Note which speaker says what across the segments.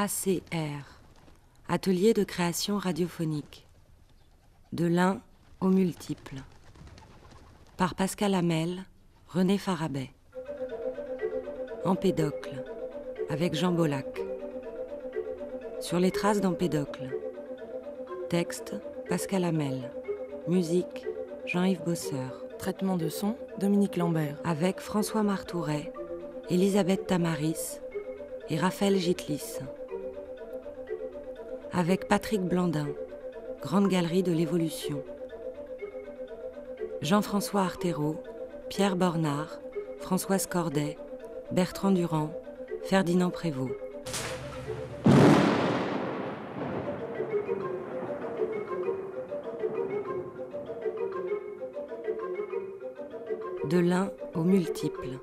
Speaker 1: ACR, Atelier de création radiophonique. De l'un au multiple. Par Pascal Hamel, René Farabet. Empédocle, avec Jean Bollack. Sur les traces d'Empédocle. Texte, Pascal Hamel. Musique, Jean-Yves Bosseur.
Speaker 2: Traitement de son, Dominique Lambert.
Speaker 1: Avec François Martouret, Elisabeth Tamaris et Raphaël Gitlis. Avec Patrick Blandin, Grande Galerie de l'Évolution. Jean-François Artero, Pierre Bornard, Françoise Corday, Bertrand Durand, Ferdinand Prévost. De l'un au multiple.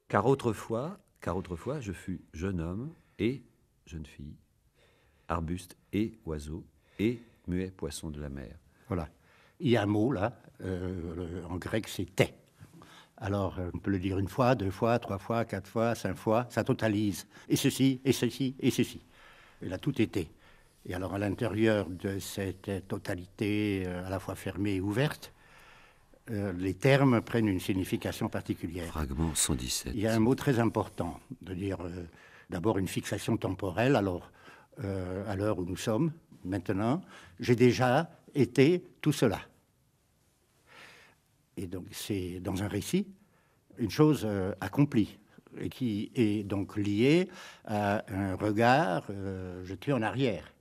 Speaker 3: Car autrefois, je fus jeune homme et jeune fille, arbuste et oiseau, et muet poisson de la mer.
Speaker 4: Voilà. Il y a un mot, là, en grec, c'est « té ». Alors, on peut le dire une fois, deux fois, trois fois, quatre fois, cinq fois, ça totalise. Et ceci, et ceci, et ceci. Et là, tout était. Et alors, à l'intérieur de cette totalité à la fois fermée et ouverte, les termes prennent une signification particulière.
Speaker 3: Fragment 117.
Speaker 4: Il y a un mot très important, de dire d'abord une fixation temporelle. Alors, à l'heure où nous sommes, maintenant, j'ai déjà été tout cela. Et donc, c'est dans un récit une chose accomplie et qui est donc liée à un regard jeté en arrière.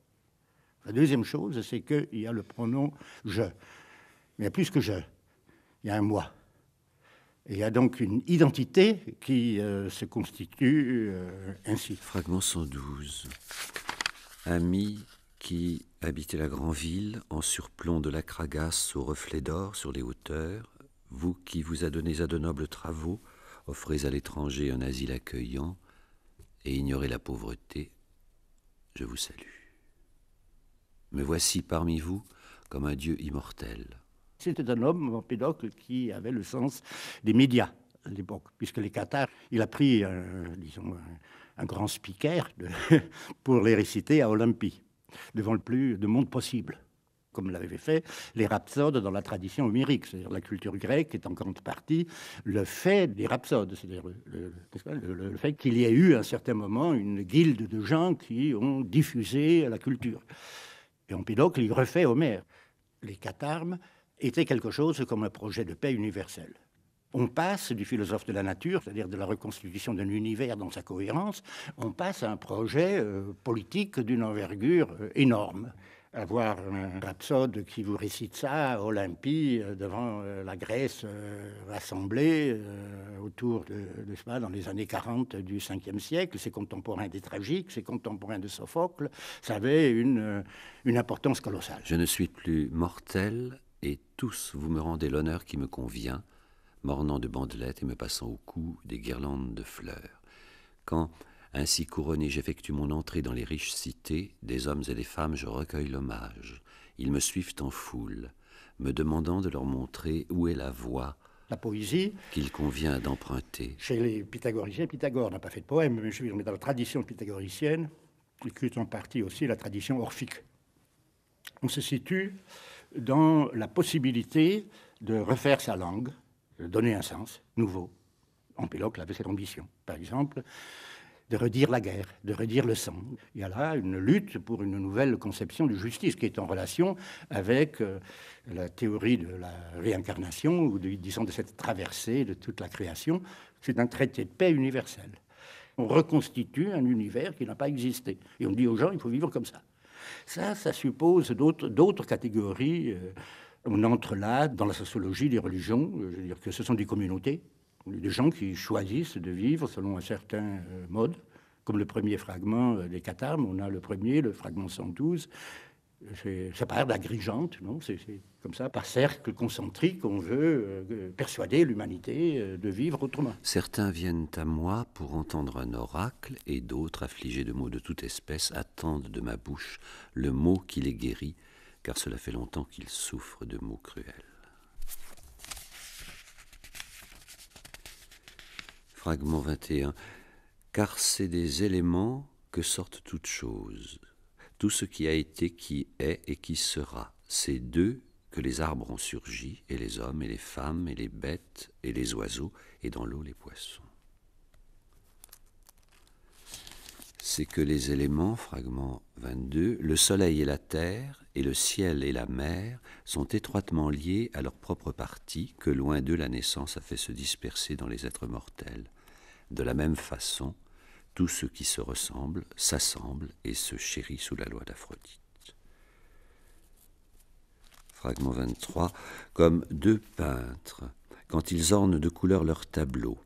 Speaker 4: La deuxième chose, c'est qu'il y a le pronom « je ». Mais il y a plus que « je ». Il y a un « moi ». Et il y a donc une identité qui se constitue ainsi.
Speaker 3: Fragment 112. Ami qui habitait la grande ville, en surplomb de la cragasse au reflet d'or sur les hauteurs, vous qui vous adonnez à de nobles travaux, offrez à l'étranger un asile accueillant et ignorez la pauvreté, je vous salue. Me voici parmi vous comme un dieu immortel.
Speaker 4: C'était un homme, Empédocle, qui avait le sens des médias à l'époque, puisque les cathares, il a pris, un grand speaker pour les réciter à Olympie, devant le plus de monde possible, comme l'avaient fait les rhapsodes dans la tradition homérique. C'est-à-dire la culture grecque est en grande partie le fait des rhapsodes, c'est-à-dire le fait qu'il y ait eu à un certain moment une guilde de gens qui ont diffusé la culture. Et Empédocle, il refait Homère. Les cathares était quelque chose comme un projet de paix universel. On passe du philosophe de la nature, c'est-à-dire de la reconstitution d'un univers dans sa cohérence, on passe à un projet politique d'une envergure énorme. Avoir un rhapsode qui vous récite ça à Olympie, devant la Grèce rassemblée autour de ça, dans les années 40 du 5e siècle, c'est contemporain des tragiques, c'est contemporain de Sophocle, ça avait une importance colossale.
Speaker 3: Je ne suis plus mortel, et tous vous me rendez l'honneur qui me convient, m'ornant de bandelettes et me passant au cou des guirlandes de fleurs. Quand, ainsi couronné, j'effectue mon entrée dans les riches cités, des hommes et des femmes, je recueille l'hommage. Ils me suivent en foule, me demandant de leur montrer où est la voie,
Speaker 4: la poésie
Speaker 3: qu'il convient d'emprunter.
Speaker 4: Chez les pythagoriciens, Pythagore n'a pas fait de poème, mais dans la tradition pythagoricienne, qui est en partie aussi la tradition orphique. On se situe dans la possibilité de refaire sa langue, de donner un sens nouveau. Empédocle avait cette ambition, par exemple, de redire la guerre, de redire le sang. Il y a là une lutte pour une nouvelle conception de justice qui est en relation avec la théorie de la réincarnation, ou disons de cette traversée de toute la création. C'est un traité de paix universel. On reconstitue un univers qui n'a pas existé. Et on dit aux gens, il faut vivre comme ça. Ça suppose d'autres catégories. On entre là dans la sociologie des religions, je veux dire que ce sont des communautés, des gens qui choisissent de vivre selon un certain mode, comme le premier fragment des cathares, on a le fragment 112, ça part d'agrigeante, non, c'est comme ça, par cercle concentrique, on veut persuader l'humanité de vivre autrement.
Speaker 3: Certains viennent à moi pour entendre un oracle, et d'autres, affligés de maux de toute espèce, attendent de ma bouche le mot qui les guérit, car cela fait longtemps qu'il souffre de maux cruels. Fragment 21. Car c'est des éléments que sortent toutes choses. Tout ce qui a été, qui est et qui sera. C'est d'eux que les arbres ont surgi, et les hommes, et les femmes, et les bêtes, et les oiseaux, et dans l'eau les poissons. C'est que les éléments, fragment 22, le soleil et la terre, et le ciel et la mer, sont étroitement liés à leur propre partie, que loin d'eux la naissance a fait se disperser dans les êtres mortels. De la même façon, tout ce qui se ressemble s'assemble et se chérit sous la loi d'Aphrodite. Fragment 23. Comme deux peintres, quand ils ornent de couleurs leurs tableaux,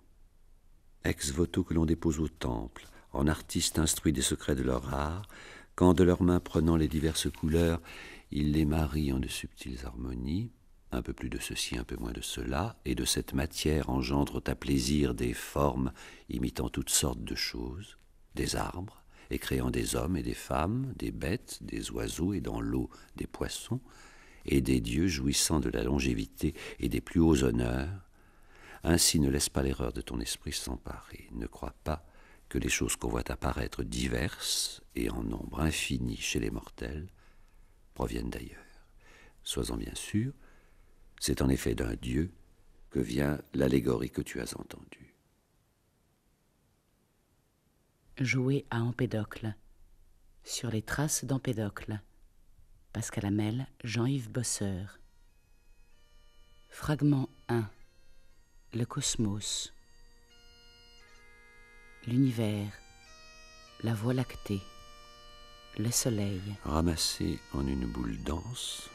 Speaker 3: ex voto que l'on dépose au temple, en artistes instruits des secrets de leur art, quand de leurs mains prenant les diverses couleurs, ils les marient en de subtiles harmonies, un peu plus de ceci, un peu moins de cela, et de cette matière engendrent à plaisir des formes imitant toutes sortes de choses, des arbres, et créant des hommes et des femmes, des bêtes, des oiseaux, et dans l'eau des poissons, et des dieux jouissant de la longévité et des plus hauts honneurs. Ainsi ne laisse pas l'erreur de ton esprit s'emparer. Ne crois pas que les choses qu'on voit apparaître diverses et en nombre infini chez les mortels proviennent d'ailleurs. Sois-en bien sûr, c'est en effet d'un Dieu que vient l'allégorie que tu as entendue.
Speaker 5: Joué à Empédocle, sur les traces d'Empédocle, Pascal Hamel, Jean-Yves Bosseur. Fragment 1. Le cosmos. L'univers, la Voie lactée, le soleil.
Speaker 3: Ramassé en une boule dense,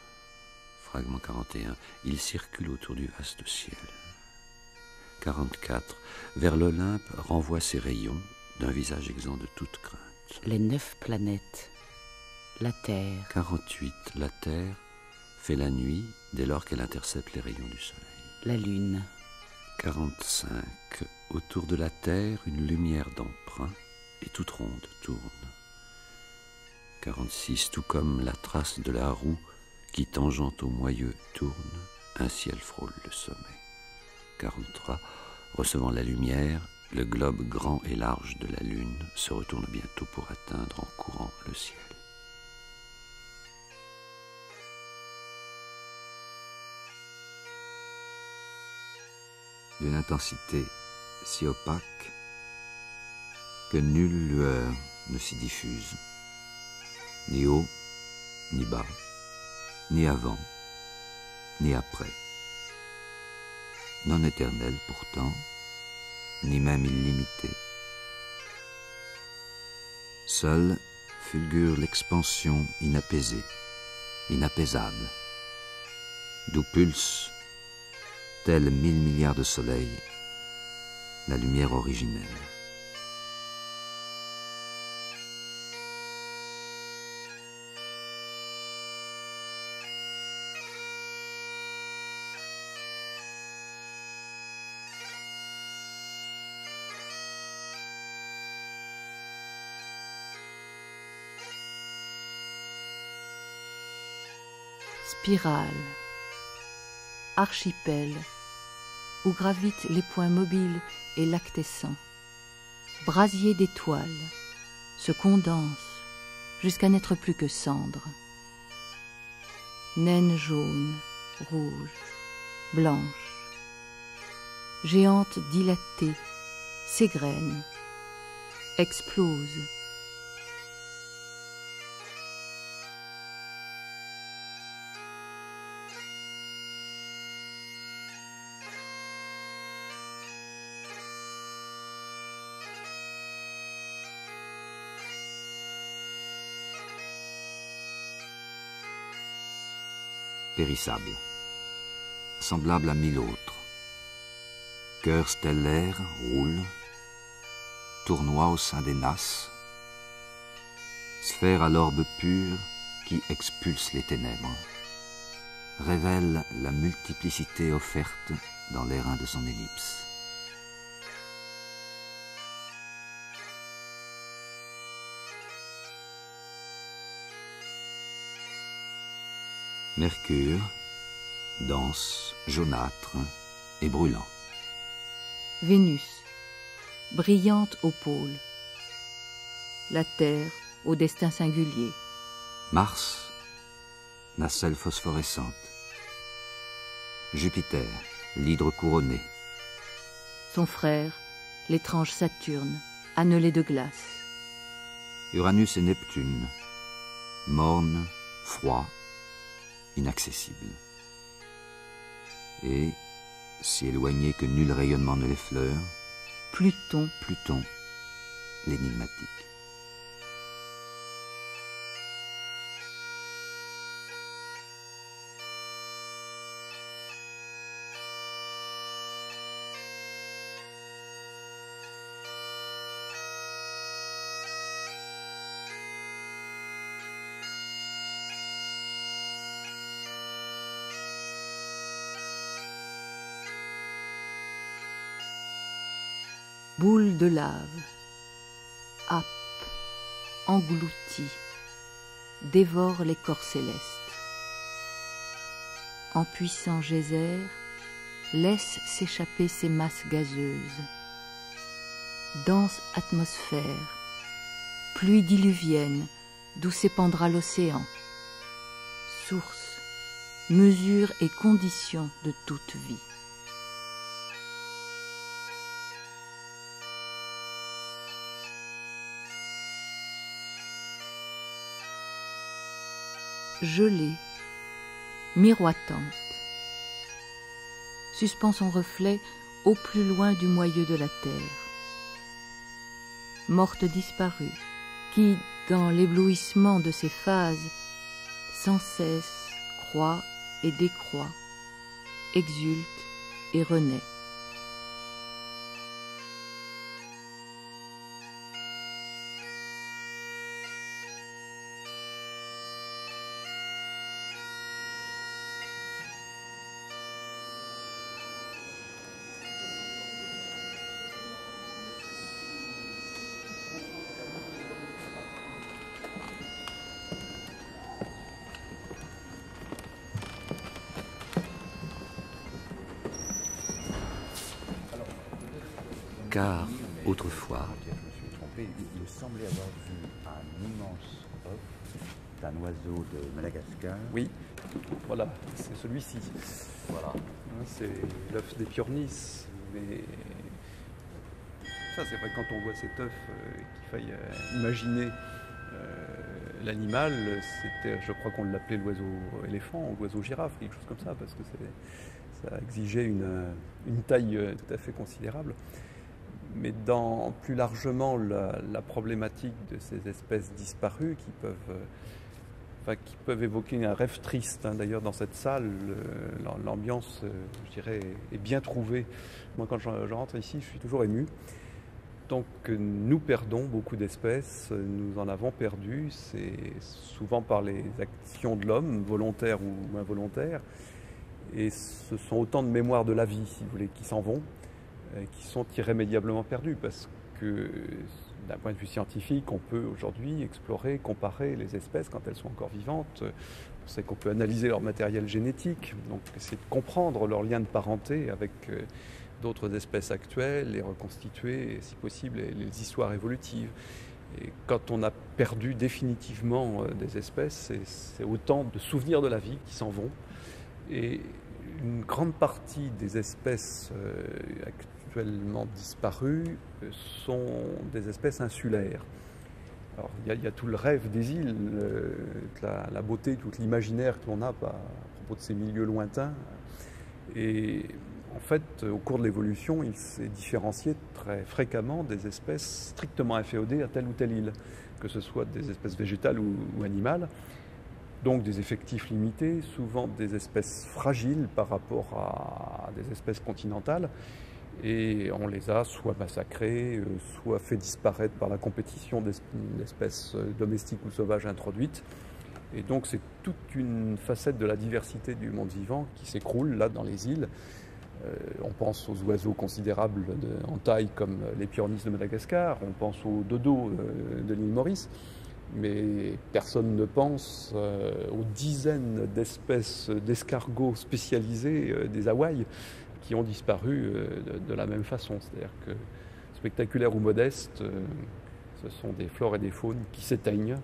Speaker 3: fragment 41, il circule autour du vaste ciel. 44, vers l'Olympe renvoie ses rayons d'un visage exempt de toute crainte.
Speaker 5: Les 9 planètes, la Terre.
Speaker 3: 48, la Terre fait la nuit dès lors qu'elle intercepte les rayons du soleil.
Speaker 5: La Lune.
Speaker 3: 45, autour de la Terre, une lumière d'emprunt et toute ronde tourne. 46, tout comme la trace de la roue qui, tangente au moyeu, tourne, ainsi elle frôle le sommet. 43, recevant la lumière, le globe grand et large de la Lune se retourne bientôt pour atteindre en courant le ciel.
Speaker 6: D'une intensité si opaque que nulle lueur ne s'y diffuse, ni haut, ni bas, ni avant, ni après. Non éternelle pourtant, ni même illimitée. Seule fulgure l'expansion inapaisée, inapaisable, d'où pulse, tels 1000 milliards de soleils, la lumière originelle.
Speaker 7: Spirale, archipel, où gravitent les points mobiles et lactescents. Brasier d'étoiles se condense jusqu'à n'être plus que cendre. Naine jaune, rouge, blanche, géante dilatée, s'égrène, explose.
Speaker 6: Périssable, semblable à 1000 autres. Cœur stellaire roule, tournoie au sein des nasses, sphère à l'orbe pur qui expulse les ténèbres, révèle la multiplicité offerte dans l'airain de son ellipse. Mercure, dense, jaunâtre et brûlant.
Speaker 7: Vénus, brillante au pôle. La Terre, au destin singulier.
Speaker 6: Mars, nacelle phosphorescente. Jupiter, l'hydre couronné.
Speaker 7: Son frère, l'étrange Saturne, annelé de glace.
Speaker 6: Uranus et Neptune, morne, froid, inaccessible. Et, si éloigné que nul rayonnement ne l'effleure,
Speaker 7: Pluton,
Speaker 6: Pluton, l'énigmatique.
Speaker 7: boule de lave, happe, engloutit, dévore les corps célestes. En puissant geyser, laisse s'échapper ces masses gazeuses. Dense atmosphère, pluie diluvienne, d'où s'épandra l'océan. Source, mesure et condition de toute vie. Gelée, miroitante, suspend son reflet au plus loin du moyeu de la terre. Morte disparue, qui, dans l'éblouissement de ses phases, sans cesse croît et décroît, exulte et renaît.
Speaker 3: Car, autrefois,
Speaker 8: Je me suis trompé, il semblait avoir vu un immense œuf d'un oiseau de Madagascar.
Speaker 9: Oui, voilà, c'est celui-ci. Voilà. C'est l'œuf des Piornis. Mais ça, c'est vrai que quand on voit cet œuf, qu'il faille imaginer l'animal, c'était, je crois qu'on l'appelait l'oiseau éléphant ou l'oiseau girafe, quelque chose comme ça, parce que ça exigeait une taille tout à fait considérable. Mais plus largement, la problématique de ces espèces disparues qui peuvent évoquer un rêve triste. Hein. D'ailleurs, dans cette salle, l'ambiance, je dirais, est bien trouvée. Moi, quand je rentre ici, je suis toujours ému. Donc, nous perdons beaucoup d'espèces, nous en avons perdu. C'est souvent par les actions de l'homme, volontaires ou involontaires. Et ce sont autant de mémoires de la vie, si vous voulez, qui s'en vont, qui sont irrémédiablement perdus, parce que d'un point de vue scientifique, on peut aujourd'hui explorer, comparer les espèces quand elles sont encore vivantes. On sait qu'on peut analyser leur matériel génétique, donc essayer de comprendre leur lien de parenté avec d'autres espèces actuelles et reconstituer, si possible, les histoires évolutives. Et quand on a perdu définitivement des espèces, c'est autant de souvenirs de la vie qui s'en vont. Et une grande partie des espèces actuellement disparues sont des espèces insulaires. Alors, il y a tout le rêve des îles, la beauté, tout l'imaginaire que l'on a à propos de ces milieux lointains. Et en fait, au cours de l'évolution, il s'est différencié très fréquemment des espèces strictement inféodées à telle ou telle île, que ce soit des espèces végétales ou animales. Donc des effectifs limités, souvent des espèces fragiles par rapport à des espèces continentales. Et on les a soit massacrées, soit fait disparaître par la compétition d'espèces domestiques ou sauvages introduites. Et donc c'est toute une facette de la diversité du monde vivant qui s'écroule là dans les îles. On pense aux oiseaux considérables en taille comme les Piornis de Madagascar, on pense aux dodos de l'île Maurice. mais personne ne pense aux dizaines d'espèces d'escargots spécialisés des Hawaï qui ont disparu de la même façon. C'est-à-dire que, spectaculaires ou modestes, ce sont des flores et des faunes qui s'éteignent.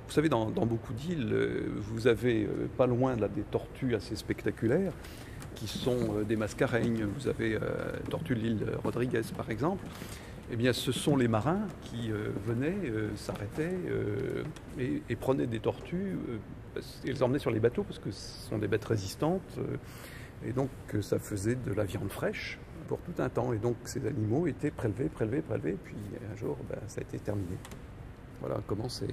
Speaker 9: Vous savez, dans beaucoup d'îles, vous avez pas loin là, des tortues assez spectaculaires qui sont des mascareignes. Vous avez tortue de l'île Rodriguez, par exemple. Eh bien, ce sont les marins qui venaient, s'arrêtaient et prenaient des tortues et les emmenaient sur les bateaux parce que ce sont des bêtes résistantes. Et donc, ça faisait de la viande fraîche pour tout un temps. Et donc, ces animaux étaient prélevés. Et puis, un jour, ça a été terminé. Voilà comment ces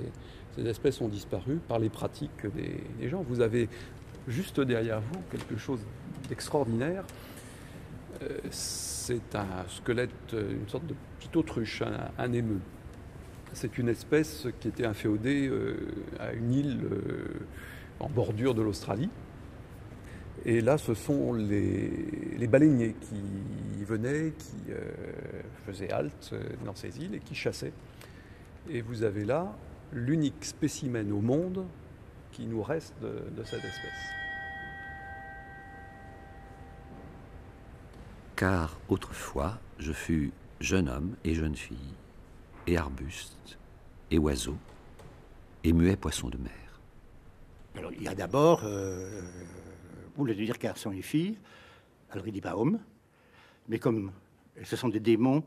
Speaker 9: espèces ont disparu par les pratiques des gens. Vous avez juste derrière vous quelque chose d'extraordinaire. C'est un squelette, une sorte de petite autruche, un émeu. C'est une espèce qui était inféodée à une île en bordure de l'Australie. Et là, ce sont les baleiniers qui venaient, qui faisaient halte dans ces îles et qui chassaient. Et vous avez là l'unique spécimen au monde qui nous reste de cette espèce.
Speaker 3: Car autrefois, je fus jeune homme et jeune fille, et arbuste, et oiseau, et muet poisson de mer.
Speaker 4: Alors, il y a d'abord, au lieu de dire garçon et fille, alors il dit pas homme, mais comme ce sont des démons,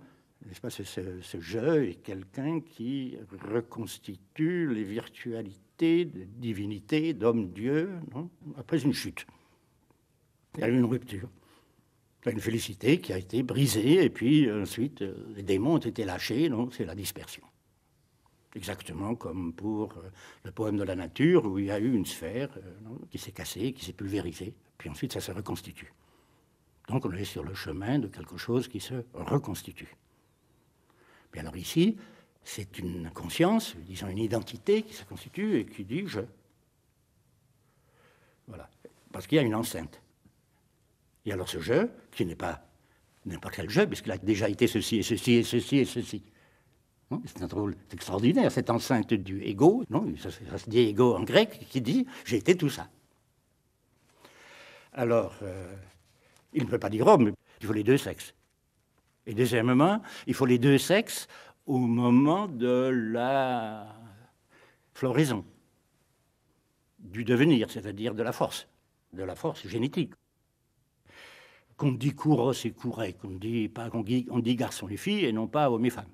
Speaker 4: n'est-ce pas, ce jeu est quelqu'un qui reconstitue les virtualités de divinité, d'homme-dieu, après une chute. Il y a eu une rupture. Il y a une félicité qui a été brisée, et puis ensuite, les démons ont été lâchés, donc c'est la dispersion. Exactement comme pour le poème de la nature, où il y a eu une sphère qui s'est cassée, qui s'est pulvérisée, puis ensuite ça se reconstitue. Donc on est sur le chemin de quelque chose qui se reconstitue. Mais alors ici, c'est une conscience, disons une identité qui se constitue et qui dit « je ». Voilà. Parce qu'il y a une enceinte. Et alors ce jeu, qui n'est pas n'importe quel jeu, puisqu'il a déjà été ceci et ceci et ceci et ceci. C'est un drôle extraordinaire, cette enceinte du ego, non, ça se dit ego en grec, qui dit « j'ai été tout ça ». Alors, il ne peut pas dire homme, il faut les deux sexes. Et deuxièmement, il faut les deux sexes au moment de la floraison, du devenir, c'est-à-dire de la force génétique. Qu'on dit couros et couret, on dit garçon et fille et non pas homme et femme.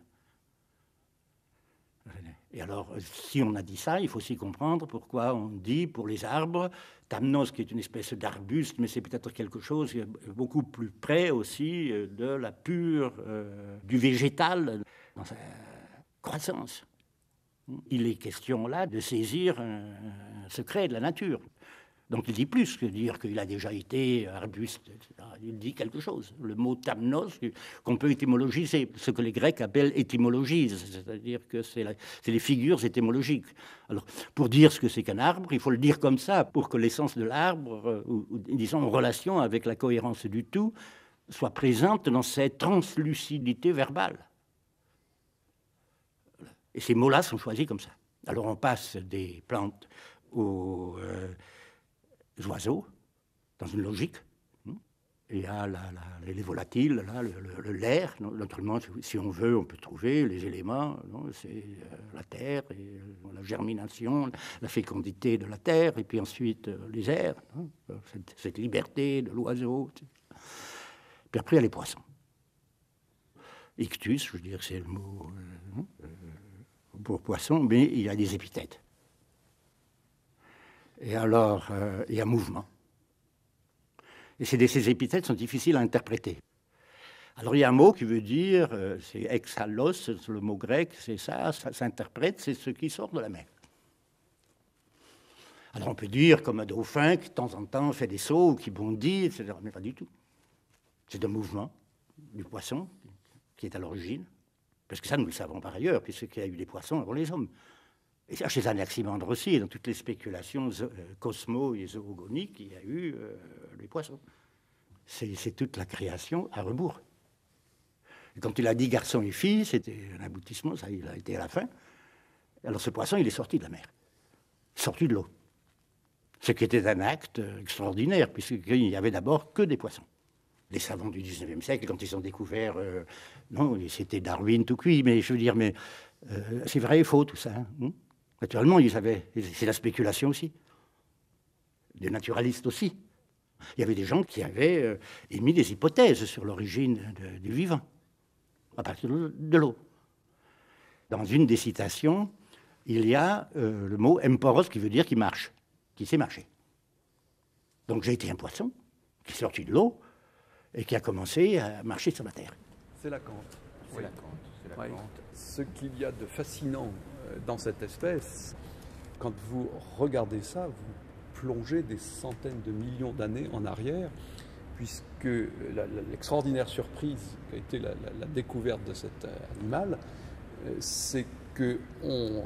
Speaker 4: Et alors, si on a dit ça, il faut aussi comprendre pourquoi on dit pour les arbres, tamnos, qui est une espèce d'arbuste, mais c'est peut-être quelque chose beaucoup plus près aussi de la pure, du végétal dans sa croissance. Il est question là de saisir un secret de la nature. Donc il dit plus que dire qu'il a déjà été arbuste, etc. Il dit quelque chose. Le mot tamnos, qu'on peut étymologiser, ce que les Grecs appellent étymologisent, c'est-à-dire que c'est les figures étymologiques. Alors, pour dire ce que c'est qu'un arbre, il faut le dire comme ça, pour que l'essence de l'arbre, ou disons en relation avec la cohérence du tout, soit présente dans cette translucidité verbale. Et ces mots-là sont choisis comme ça. Alors on passe des plantes aux oiseaux, dans une logique. Il y a les volatiles, là, l'air. Naturellement, si on veut, on peut trouver les éléments. C'est la terre, et la germination, la fécondité de la terre, et puis ensuite les airs, cette liberté de l'oiseau. Puis après, il y a les poissons. Ictus, je veux dire, c'est le mot pour poisson, mais il y a des épithètes. Et alors, il y a mouvement. Et ces épithètes sont difficiles à interpréter. Alors, il y a un mot qui veut dire, c'est exhalos, c'est le mot grec, c'est ça s'interprète, c'est ce qui sort de la mer. Alors, on peut dire comme un dauphin qui, de temps en temps, fait des sauts, qui bondit, etc. Mais pas du tout. C'est un mouvement du poisson qui est à l'origine. Parce que ça, nous le savons par ailleurs, puisqu'il y a eu des poissons avant les hommes. Et chez Anaximandre aussi, et dans toutes les spéculations cosmo et zoogoniques, il y a eu les poissons. C'est toute la création à rebours. Et quand il a dit garçon et fille, c'était un aboutissement, ça il a été à la fin. Alors ce poisson, il est sorti de la mer, sorti de l'eau. Ce qui était un acte extraordinaire, puisqu'il n'y avait d'abord que des poissons. Les savants du 19e siècle, quand ils ont découvert... non, c'était Darwin tout cuit, mais je veux dire, c'est vrai et faux tout ça. Hein. Naturellement, ils avaient... C'est la spéculation aussi. Des naturalistes aussi. Il y avait des gens qui avaient émis des hypothèses sur l'origine du vivant, à partir de l'eau. Dans une des citations, il y a le mot emporos qui veut dire qui marche, qui sait marcher. Donc j'ai été un poisson qui est sorti de l'eau et qui a commencé à marcher sur la terre.
Speaker 9: C'est la Cante.
Speaker 8: C'est la Cante.
Speaker 9: Oui. Ce qu'il y a de fascinant dans cette espèce, quand vous regardez ça, vous plongez des centaines de millions d'années en arrière, puisque l'extraordinaire surprise qu'a été la découverte de cet animal, c'est qu'on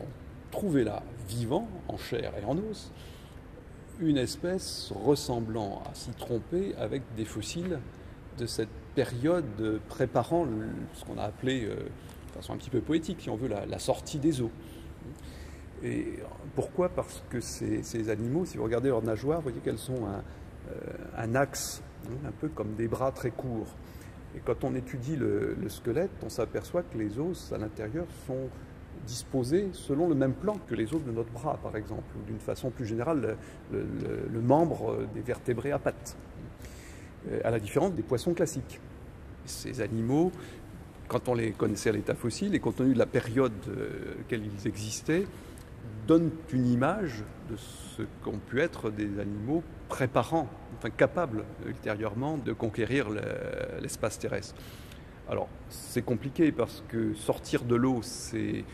Speaker 9: trouvait là, vivant, en chair et en os, une espèce ressemblant à s'y tromper avec des fossiles de cette période préparant ce qu'on a appelé, de façon un petit peu poétique, si on veut, la sortie des eaux. Et pourquoi? Parce que ces animaux, si vous regardez leurs nageoires, vous voyez qu'elles ont un axe, un peu comme des bras très courts. Et quand on étudie le squelette, on s'aperçoit que les os à l'intérieur sont disposés selon le même plan que les os de notre bras, par exemple, ou d'une façon plus générale, le membre des vertébrés à pattes, à la différence des poissons classiques. Ces animaux, quand on les connaissait à l'état fossile et compte tenu de la période à laquelle ils existaient, donnent une image de ce qu'ont pu être des animaux préparant, enfin capables ultérieurement de conquérir l'espace terrestre. Alors c'est compliqué parce que sortir de l'eau, c'est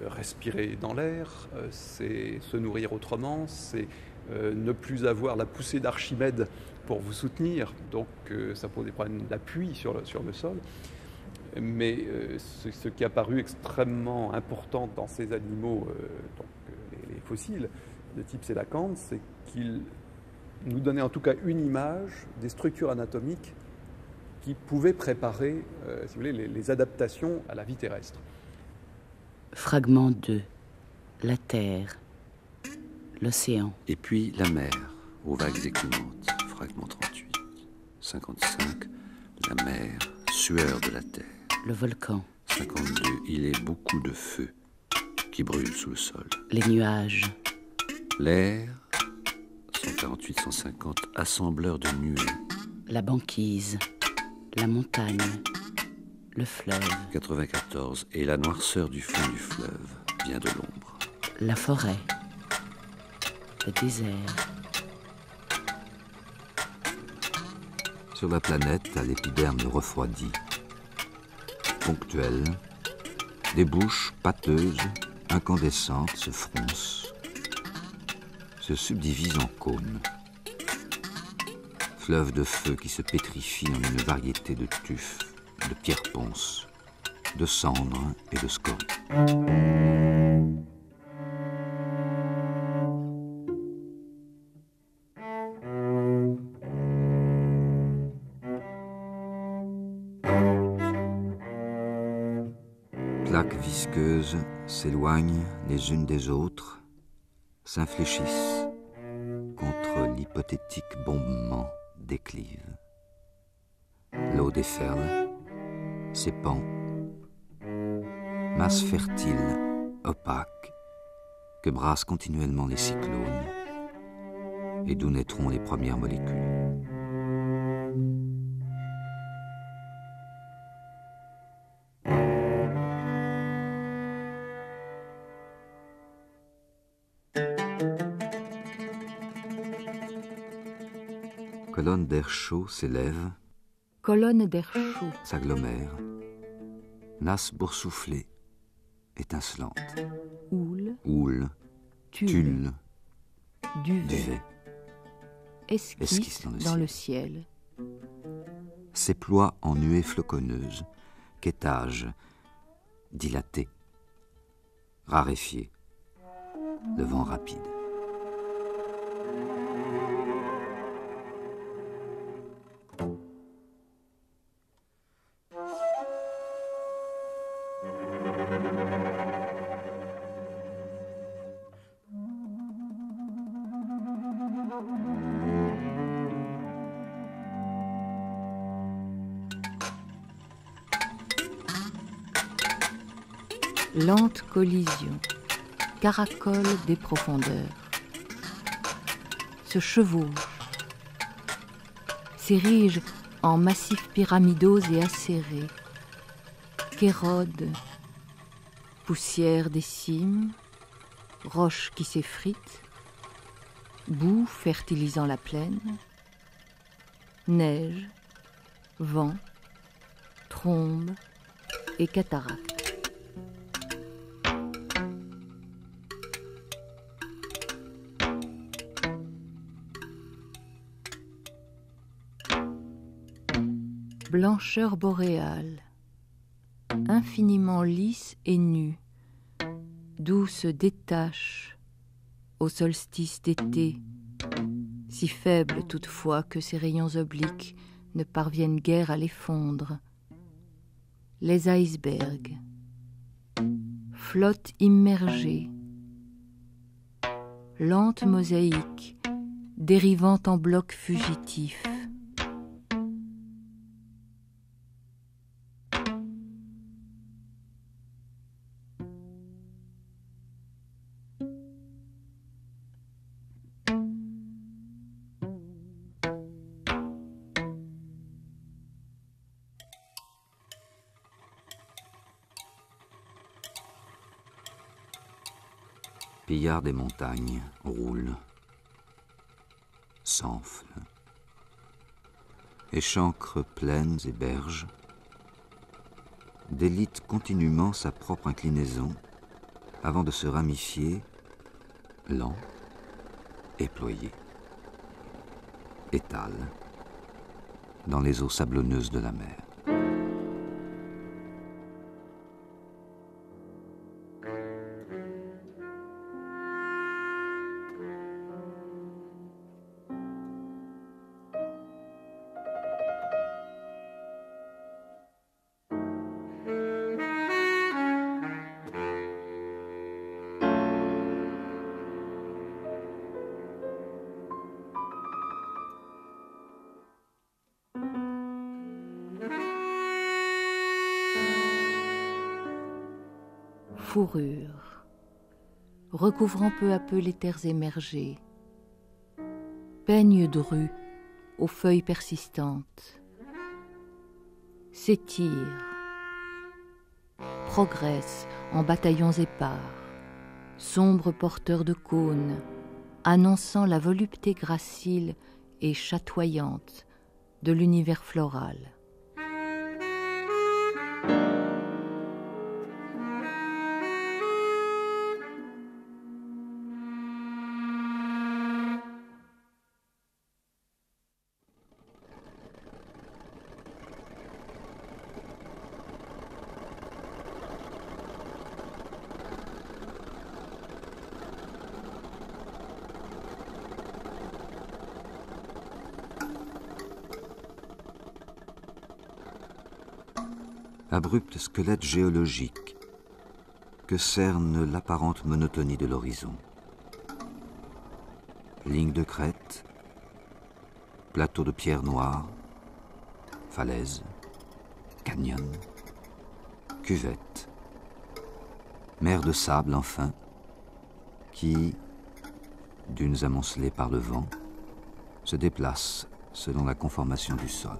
Speaker 9: respirer dans l'air, c'est se nourrir autrement, c'est ne plus avoir la poussée d'Archimède pour vous soutenir, donc ça pose des problèmes d'appui sur le sol. Mais ce qui a paru extrêmement important dans ces animaux, les fossiles de type sélacanthe, c'est qu'ils nous donnaient en tout cas une image des structures anatomiques qui pouvaient préparer, si vous voulez, les adaptations à la vie terrestre.
Speaker 5: Fragment 2. La terre. L'océan.
Speaker 3: Et puis la mer, aux vagues écumantes. Fragment 38. 55. La mer, sueur de la terre.
Speaker 5: Le volcan.
Speaker 3: 52. Il est beaucoup de feu qui brûle sous le sol.
Speaker 5: Les nuages.
Speaker 3: L'air, 148, 150. Assembleur de nuées.
Speaker 5: La banquise. La montagne. Le fleuve.
Speaker 3: 94. Et la noirceur du fond du fleuve vient de l'ombre.
Speaker 5: La forêt. Le désert.
Speaker 6: Sur la planète, à l'épiderme refroidi, ponctuelle, des bouches pâteuses, incandescentes se froncent, se subdivisent en cônes. Fleuve de feu qui se pétrifie en une variété de tufs, de pierres ponces, de cendres et de scories. Plaques visqueuses s'éloignent les unes des autres, s'infléchissent contre l'hypothétique bombement déclive. L'eau déferle, s'épand, masse fertile, opaque, que brassent continuellement les cyclones, et d'où naîtront les premières molécules. Colonne d'air chaud s'élève,
Speaker 7: Colonne d'air chaud,
Speaker 6: s'agglomère, nasse boursouflée, étincelante, houle, tulle, duvet,
Speaker 7: esquisse dans le ciel.
Speaker 6: S'éploie en nuées floconneuses, qu'étage, dilaté, raréfié, le vent rapide.
Speaker 7: Lente collision, caracole des profondeurs, se chevauchent, s'érigent en massifs pyramidaux et acérés, qu'érodent, poussière des cimes, roches qui s'effritent, boue fertilisant la plaine, neige, vent, trombe et cataracte. Blancheur boréale, infiniment lisse et nue, d'où se détache au solstice d'été, si faible toutefois que ses rayons obliques ne parviennent guère à les fondre. Les icebergs, flotte immergée, lente mosaïque, dérivant en blocs fugitifs.
Speaker 6: Pillard des montagnes roule, s'enfle, échancres plaines et berges, délite continuellement sa propre inclinaison avant de se ramifier, lent, éployé, étale, dans les eaux sablonneuses de la mer.
Speaker 7: Fourrure, recouvrant peu à peu les terres émergées, peigne dru aux feuilles persistantes, s'étire, progresse en bataillons épars, sombres porteurs de cônes, annonçant la volupté gracile et chatoyante de l'univers floral.
Speaker 6: Abrupt squelette géologique que cerne l'apparente monotonie de l'horizon. Ligne de crête, plateau de pierre noire, falaise, canyon, cuvette, mer de sable enfin, qui, dunes amoncelées par le vent, se déplace selon la conformation du sol.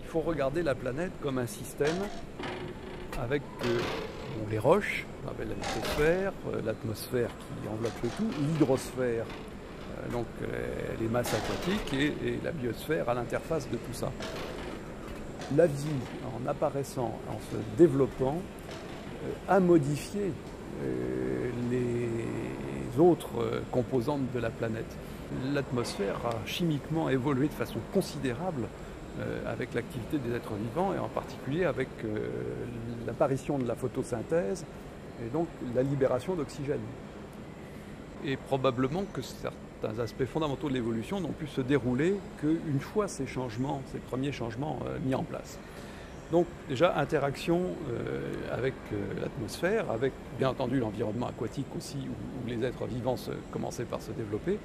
Speaker 9: Il faut regarder la planète comme un système avec les roches, on appelle la lithosphère, l'atmosphère qui enveloppe le tout, l'hydrosphère, donc les masses aquatiques et la biosphère à l'interface de tout ça. La vie, en apparaissant, en se développant, a modifié les autres composantes de la planète. L'atmosphère a chimiquement évolué de façon considérable avec l'activité des êtres vivants et en particulier avec l'apparition de la photosynthèse et donc la libération d'oxygène. Et probablement que certains aspects fondamentaux de l'évolution n'ont pu se dérouler qu'une fois ces premiers changements mis en place. Donc déjà, interaction avec l'atmosphère, avec bien entendu l'environnement aquatique aussi, où les êtres vivants commençaient par se développer.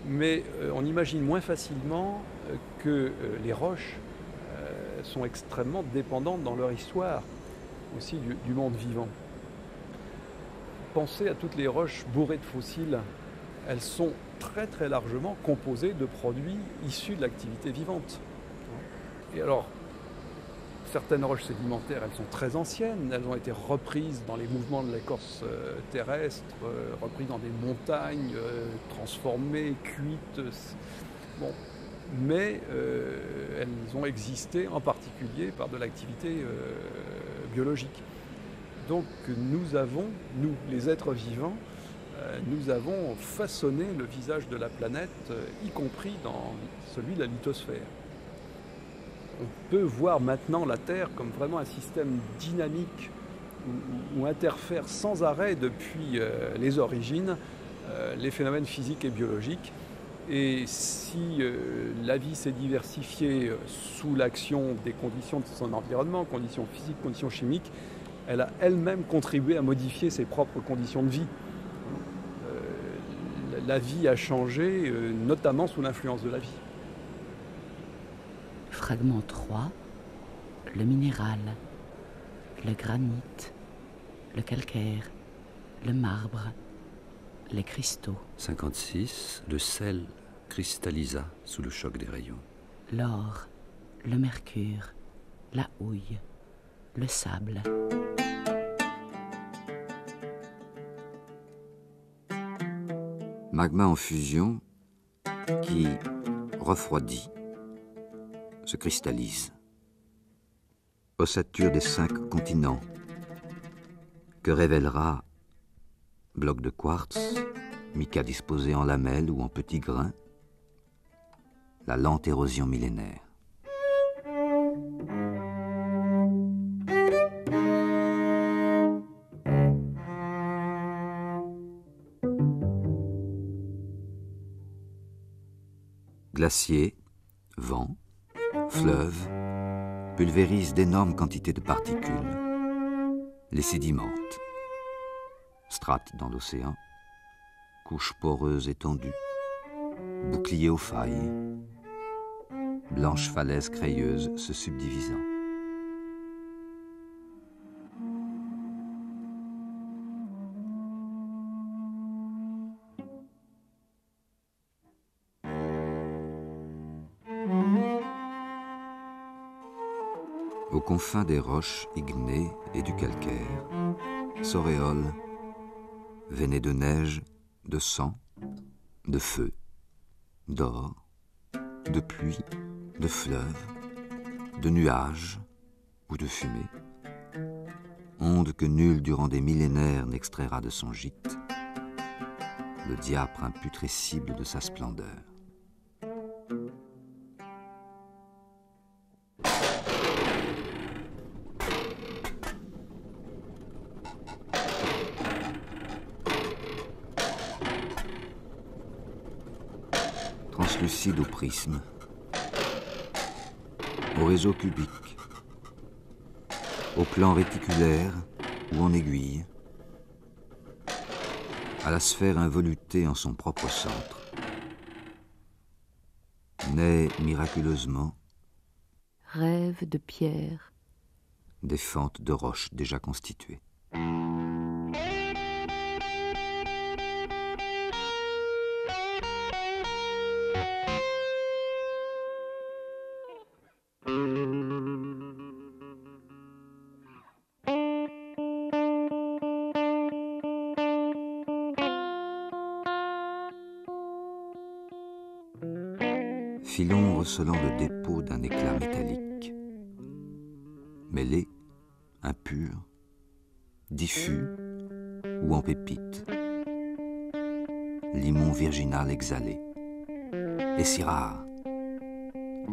Speaker 9: Mais on imagine moins facilement que les roches sont extrêmement dépendantes dans leur histoire aussi du monde vivant. Pensez à toutes les roches bourrées de fossiles. Elles sont très très largement composées de produits issus de l'activité vivante. Et alors, certaines roches sédimentaires, elles sont très anciennes, elles ont été reprises dans les mouvements de l'écorce terrestre, reprises dans des montagnes, transformées, cuites. Bon. Mais elles ont existé en particulier par de l'activité biologique. Donc nous avons, nous les êtres vivants, nous avons façonné le visage de la planète, y compris dans celui de la lithosphère. On peut voir maintenant la Terre comme vraiment un système dynamique où interfèrent sans arrêt depuis les origines les phénomènes physiques et biologiques. Et si la vie s'est diversifiée sous l'action des conditions de son environnement, conditions physiques, conditions chimiques, elle a elle-même contribué à modifier ses propres conditions de vie. La vie a changé, notamment sous l'influence de la vie.
Speaker 5: Fragment 3, le minéral, le granit, le calcaire, le marbre, les cristaux.
Speaker 3: 56, le sel cristallisa sous le choc des rayons.
Speaker 5: L'or, le mercure, la houille, le sable.
Speaker 6: Magma en fusion qui refroidit, se cristallise. Ossature des 5 continents que révélera bloc de quartz, mica disposé en lamelles ou en petits grains, la lente érosion millénaire. Glaciers, vents, fleuves pulvérisent d'énormes quantités de particules, les sédimentent. Strates dans l'océan, couches poreuses étendues, boucliers aux failles, blanches falaises crayeuses se subdivisant. Aux confins des roches ignées et du calcaire, s'auréolent, veinés de neige, de sang, de feu, d'or, de pluie, de fleuves, de nuages ou de fumée, onde que nul durant des millénaires n'extraira de son gîte, le diapre imputrescible de sa splendeur. Translucide au prisme, au réseau cubique, au plan réticulaire ou en aiguille, à la sphère involutée en son propre centre, naît miraculeusement
Speaker 7: rêve de pierre,
Speaker 6: des fentes de roches déjà constituées. Filon recelant le dépôt d'un éclat métallique, mêlé, impur, diffus ou en pépite, limon virginal exhalé, et si rare,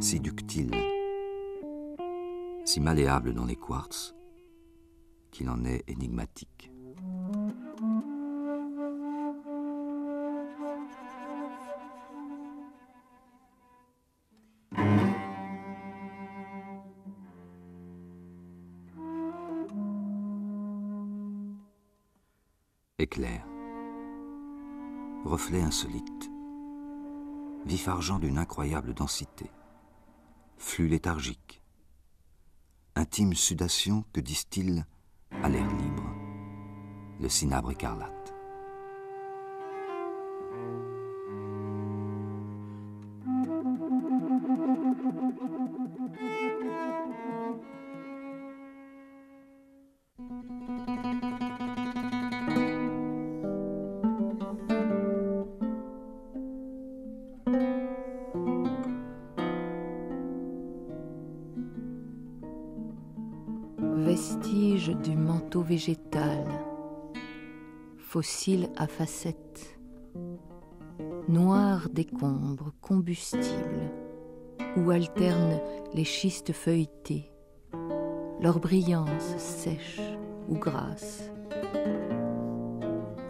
Speaker 6: si ductile, si malléable dans les quartz, qu'il en est énigmatique. Éclair. Reflet insolite. Vif argent d'une incroyable densité. Flux léthargique. Intime sudation que distille à l'air libre le cinabre écarlate.
Speaker 7: Vestige du manteau végétal, fossile à facettes, noir décombre combustible, où alternent les schistes feuilletés, leur brillance sèche ou grasse,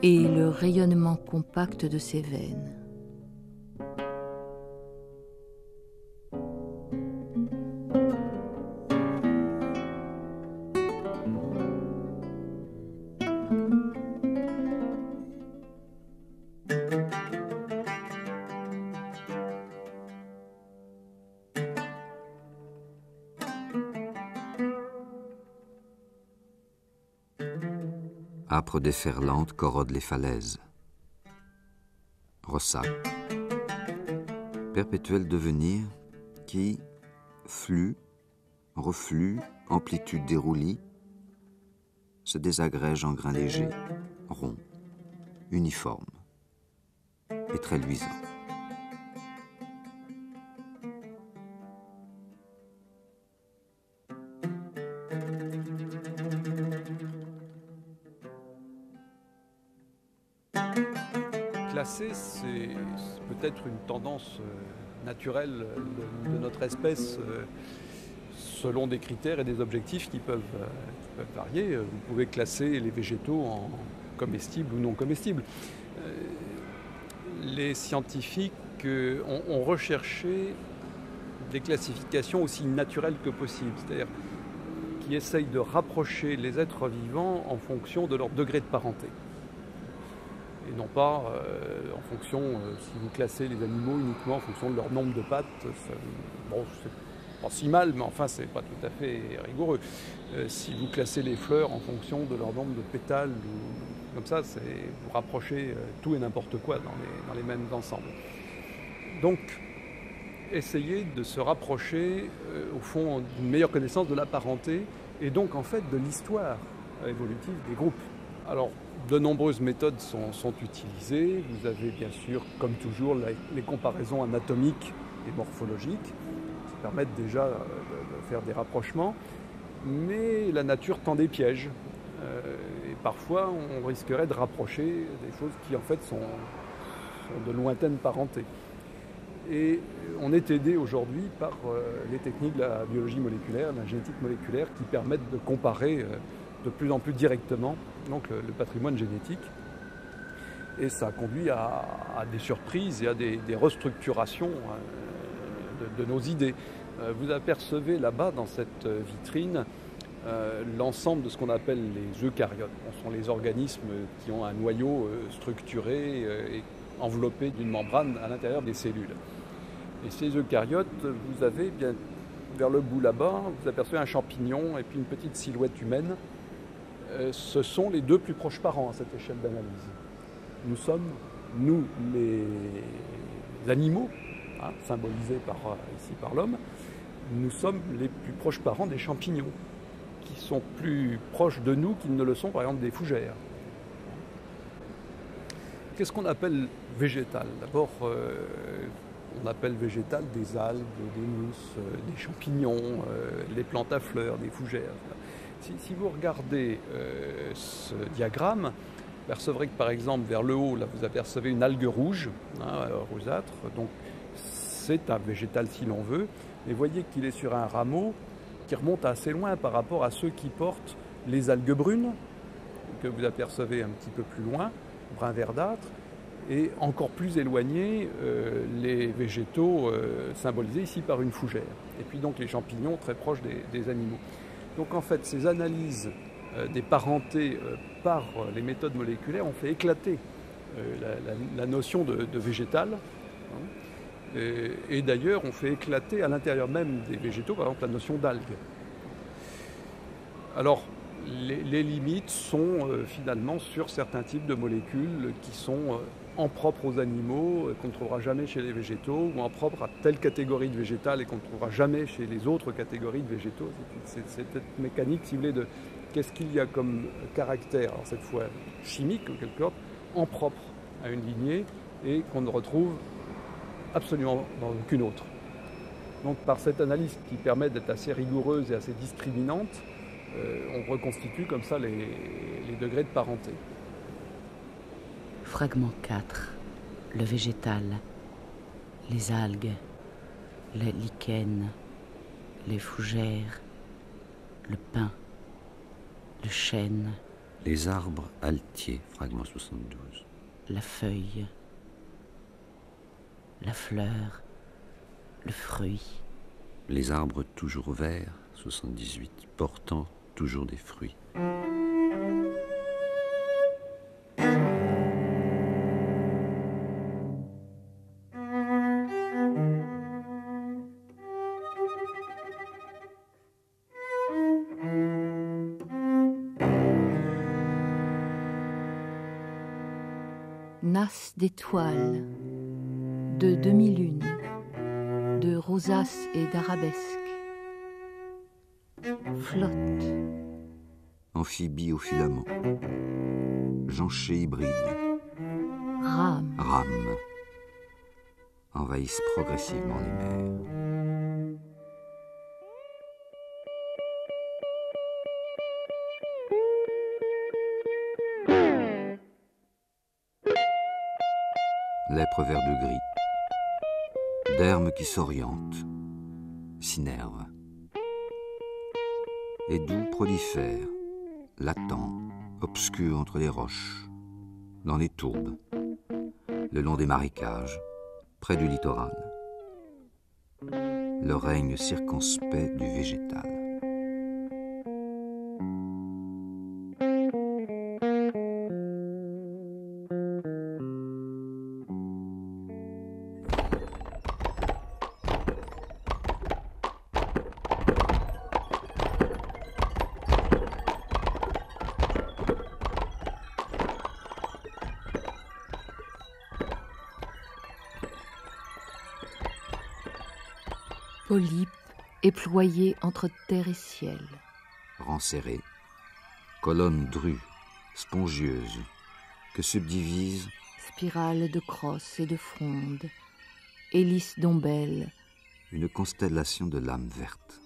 Speaker 7: et le rayonnement compact de ses veines.
Speaker 6: Âpre déferlante corrode les falaises. Ressac. Perpétuel devenir qui, flux, reflux, amplitude des roulis, se désagrège en grains légers, ronds, uniformes et très luisants.
Speaker 9: Classer, c'est peut-être une tendance naturelle de notre espèce selon des critères et des objectifs qui peuvent varier. Vous pouvez classer les végétaux en comestibles ou non comestibles. Les scientifiques ont recherché des classifications aussi naturelles que possible, c'est-à-dire qui essayent de rapprocher les êtres vivants en fonction de leur degré de parenté. Et non pas en fonction, si vous classez les animaux uniquement en fonction de leur nombre de pattes, bon, c'est pas si mal, mais enfin c'est pas tout à fait rigoureux. Si vous classez les fleurs en fonction de leur nombre de pétales, ou, comme ça, vous rapprochez tout et n'importe quoi dans les mêmes ensembles. Donc, essayez de se rapprocher, au fond, d'une meilleure connaissance de la parenté, et donc en fait de l'histoire évolutive des groupes. Alors, de nombreuses méthodes sont utilisées. Vous avez bien sûr, comme toujours, les comparaisons anatomiques et morphologiques qui permettent déjà de faire des rapprochements. Mais la nature tend des pièges. Et parfois, on risquerait de rapprocher des choses qui, en fait, sont de lointaines parentés. Et on est aidé aujourd'hui par les techniques de la biologie moléculaire, de la génétique moléculaire, qui permettent de comparer de plus en plus directement donc le patrimoine génétique. Et ça conduit à des surprises et à des restructurations de nos idées. Vous apercevez là-bas, dans cette vitrine, l'ensemble de ce qu'on appelle les eucaryotes. Ce sont les organismes qui ont un noyau structuré et enveloppé d'une membrane à l'intérieur des cellules. Et ces eucaryotes, vous avez bien vers le bout là-bas, vous apercevez un champignon et puis une petite silhouette humaine. Ce sont les deux plus proches parents à cette échelle d'analyse. Nous sommes, nous, les animaux, symbolisés ici par l'homme, nous sommes les plus proches parents des champignons, qui sont plus proches de nous qu'ils ne le sont, par exemple, des fougères. Qu'est-ce qu'on appelle végétal? D'abord, on appelle végétal des algues, des mousses, des champignons, les plantes à fleurs, des fougères. Si vous regardez ce diagramme, vous percevrez que par exemple vers le haut, là, vous apercevez une algue rouge, rosâtre, donc c'est un végétal si l'on veut, mais voyez qu'il est sur un rameau qui remonte assez loin par rapport à ceux qui portent les algues brunes, que vous apercevez un petit peu plus loin, brun verdâtre, et encore plus éloignés, les végétaux symbolisés ici par une fougère, et puis donc les champignons très proches des animaux. Donc en fait, ces analyses des parentés par les méthodes moléculaires, on fait éclater la notion de végétal. Hein, et d'ailleurs, on fait éclater à l'intérieur même des végétaux, par exemple, la notion d'algue. Alors, les limites sont finalement sur certains types de molécules qui sont en propre aux animaux, qu'on ne trouvera jamais chez les végétaux, ou en propre à telle catégorie de végétal et qu'on ne trouvera jamais chez les autres catégories de végétaux. C'est cette mécanique, si vous voulez, de qu'est-ce qu'il y a comme caractère, alors cette fois chimique en quelque sorte, en propre à une lignée et qu'on ne retrouve absolument dans aucune autre. Donc par cette analyse qui permet d'être assez rigoureuse et assez discriminante, on reconstitue comme ça les degrés de parenté.
Speaker 5: Fragment 4. Le végétal. Les algues. Les lichens. Les fougères. Le pin. Le chêne.
Speaker 3: Les arbres altiers, fragment 72.
Speaker 5: La feuille. La fleur. Le fruit.
Speaker 3: Les arbres toujours verts, 78, portant toujours des fruits.
Speaker 7: Nasse d'étoiles, de demi-lune, de rosaces et d'arabesques. Flotte.
Speaker 6: Amphibie au filament. Jonchée hybride.
Speaker 7: Rame.
Speaker 6: Rame. Envahissent progressivement les mers. Lèpre vert de gris. Derme qui s'oriente. S'innerve. Et doux prolifère, latent, obscur entre les roches, dans les tourbes, le long des marécages, près du littoral. Le règne circonspect du végétal.
Speaker 7: Polypes éployés entre terre et ciel.
Speaker 6: Rangs serrés, colonnes drues, spongieuses, que subdivisent
Speaker 7: spirales de crosses et de frondes, hélices d'ombelles,
Speaker 6: une constellation de lames vertes.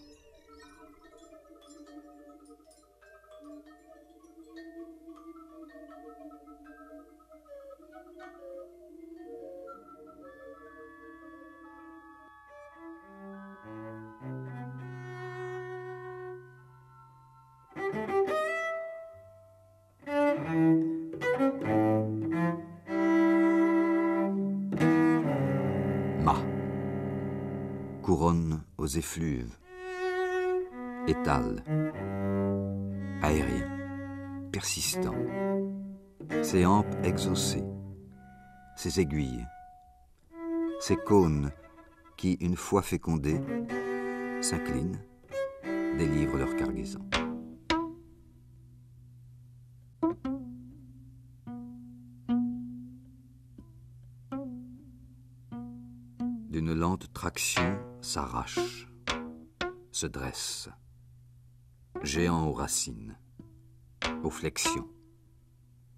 Speaker 6: Couronne aux effluves, étale, aérien, persistant, ses hampes exaucées, ses aiguilles, ses cônes qui, une fois fécondés, s'inclinent, délivrent leur cargaison. D'une lente traction s'arrache, se dresse, géant aux racines, aux flexions,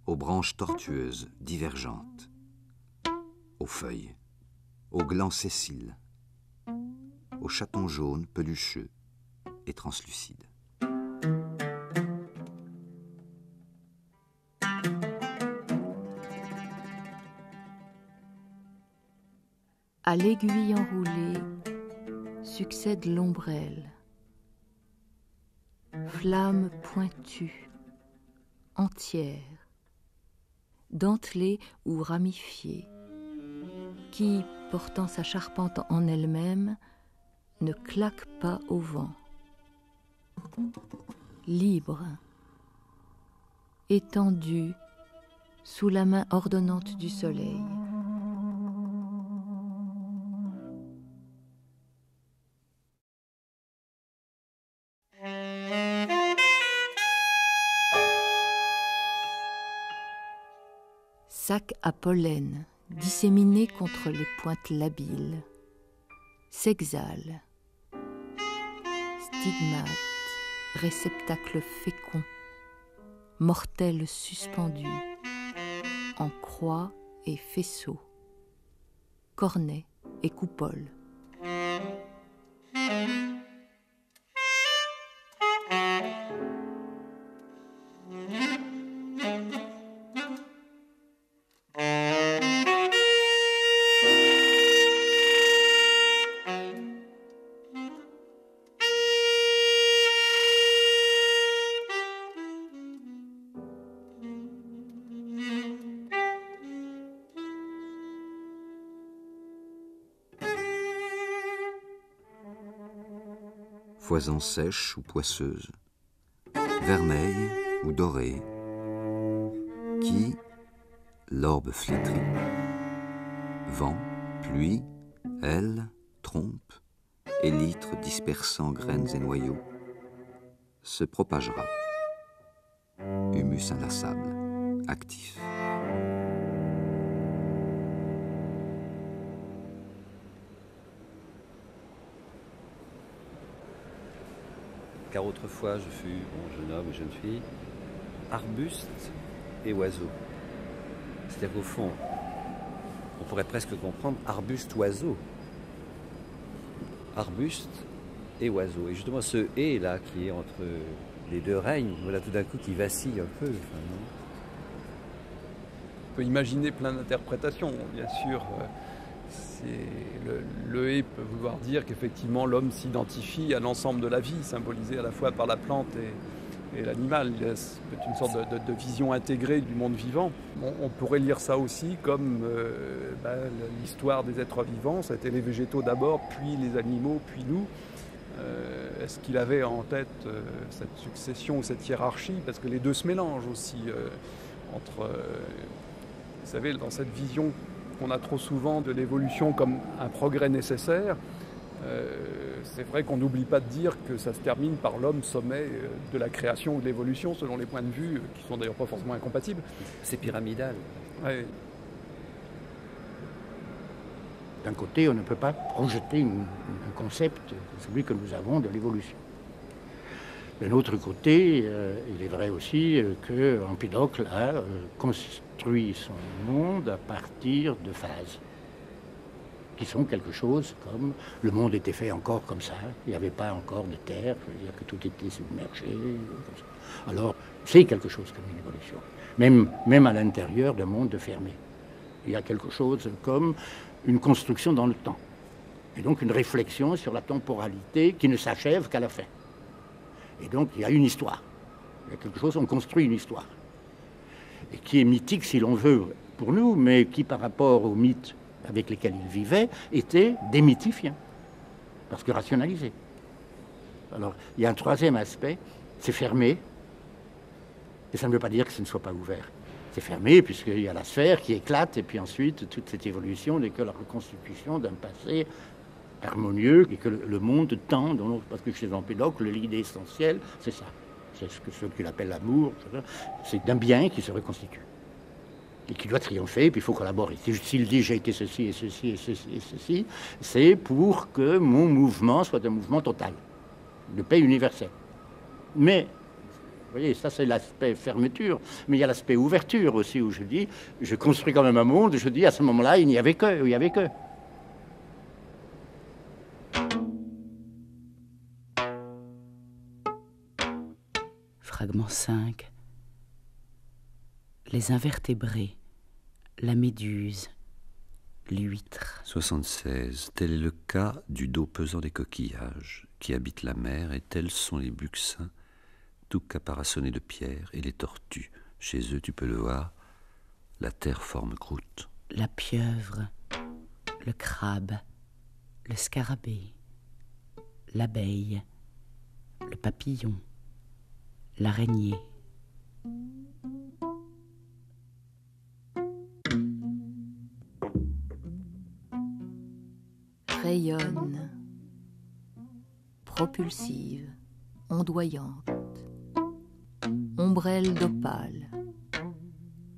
Speaker 6: aux branches tortueuses divergentes, aux feuilles, aux glands sessiles, aux chatons jaunes pelucheux et translucides.
Speaker 7: À l'aiguille enroulée succède l'ombrelle, flamme pointue, entière, dentelée ou ramifiée, qui, portant sa charpente en elle-même, ne claque pas au vent. Libre, étendu sous la main ordonnante du soleil. Sac à pollen, disséminé contre les pointes labiles, s'exhale. Stigmate, réceptacle fécond, mortel suspendu, en croix et faisceau, cornet et coupole.
Speaker 6: Foison sèche ou poisseuse, vermeille ou dorée, qui, l'orbe flétrie, vent, pluie, aile, trompe, élytre dispersant graines et noyaux, se propagera. Humus inlassable, actif.
Speaker 3: Car autrefois je fus, jeune homme et jeune fille, arbuste et oiseau. C'est-à-dire qu'au fond, on pourrait presque comprendre arbuste-oiseau. Arbuste et oiseau. Et justement ce « et » là, qui est entre les deux règnes, voilà tout d'un coup qui vacille un peu. Enfin, non ?
Speaker 9: On peut imaginer plein d'interprétations, bien sûr. Le « et » peut vouloir dire qu'effectivement l'homme s'identifie à l'ensemble de la vie, symbolisé à la fois par la plante et l'animal. C'est une sorte de vision intégrée du monde vivant. On pourrait lire ça aussi comme l'histoire des êtres vivants. Ça a été les végétaux d'abord, puis les animaux, puis nous. Est-ce qu'il avait en tête cette succession ou cette hiérarchie? Parce que les deux se mélangent aussi entre... vous savez, dans cette vision qu'on a trop souvent de l'évolution comme un progrès nécessaire, c'est vrai qu'on n'oublie pas de dire que ça se termine par l'homme sommet de la création ou de l'évolution, selon les points de vue, qui sont d'ailleurs pas forcément incompatibles.
Speaker 3: C'est pyramidal.
Speaker 9: Ouais.
Speaker 4: D'un côté, on ne peut pas projeter un concept, celui que nous avons de l'évolution. D'un autre côté, il est vrai aussi qu'Empédocle a construit son monde à partir de phases, qui sont quelque chose comme le monde était fait encore comme ça, il n'y avait pas encore de terre, je veux dire que tout était submergé, comme ça. Alors c'est quelque chose comme une évolution, même à l'intérieur d'un monde fermé. Il y a quelque chose comme une construction dans le temps, et donc une réflexion sur la temporalité qui ne s'achève qu'à la fin. Et donc il y a une histoire, il y a quelque chose, on construit une histoire, et qui est mythique si l'on veut pour nous, mais qui par rapport aux mythes avec lesquels il vivait, était démythifiant, parce que rationalisé. Alors, il y a un troisième aspect, c'est fermé, et ça ne veut pas dire que ce ne soit pas ouvert. C'est fermé, puisqu'il y a la sphère qui éclate, et puis ensuite, toute cette évolution n'est que la reconstitution d'un passé harmonieux, et que le monde tend, parce que chez Empédocle, l'idée essentielle, c'est ça. C'est ce qu'il appelle l'amour, c'est d'un bien qui se reconstitue. Et qui doit triompher, puis il faut collaborer. S'il dit j'ai été ceci et ceci et ceci et ceci, c'est pour que mon mouvement soit un mouvement total, de paix universelle. Mais, vous voyez, ça c'est l'aspect fermeture, mais il y a l'aspect ouverture aussi, où je dis, je construis quand même un monde, je dis à ce moment-là, il n'y avait que, il n'y avait que.
Speaker 5: Fragment 5. Les invertébrés, la méduse, l'huître.
Speaker 3: 76. Tel est le cas du dos pesant des coquillages qui habitent la mer, et tels sont les buccins, tout caparaçonnés de pierres, et les tortues. Chez eux, tu peux le voir, la terre forme croûte.
Speaker 5: La pieuvre, le crabe, le scarabée, l'abeille, le papillon, l'araignée.
Speaker 7: rayonne, propulsive, ondoyante, ombrelle d'opale,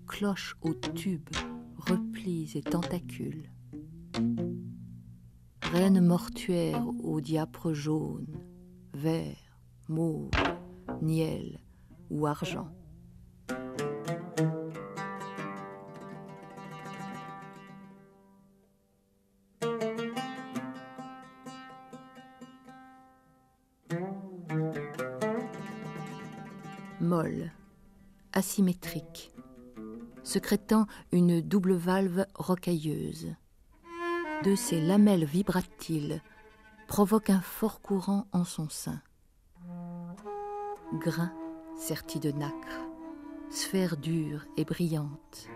Speaker 7: cloche aux tubes, replis et tentacules, reine mortuaire aux diapres jaunes, vert, mauve, niel ou argent. Molle, asymétrique, secrétant une double valve rocailleuse. De ses lamelles vibratiles provoque un fort courant en son sein. Grain serti de nacre, sphère dure et brillante,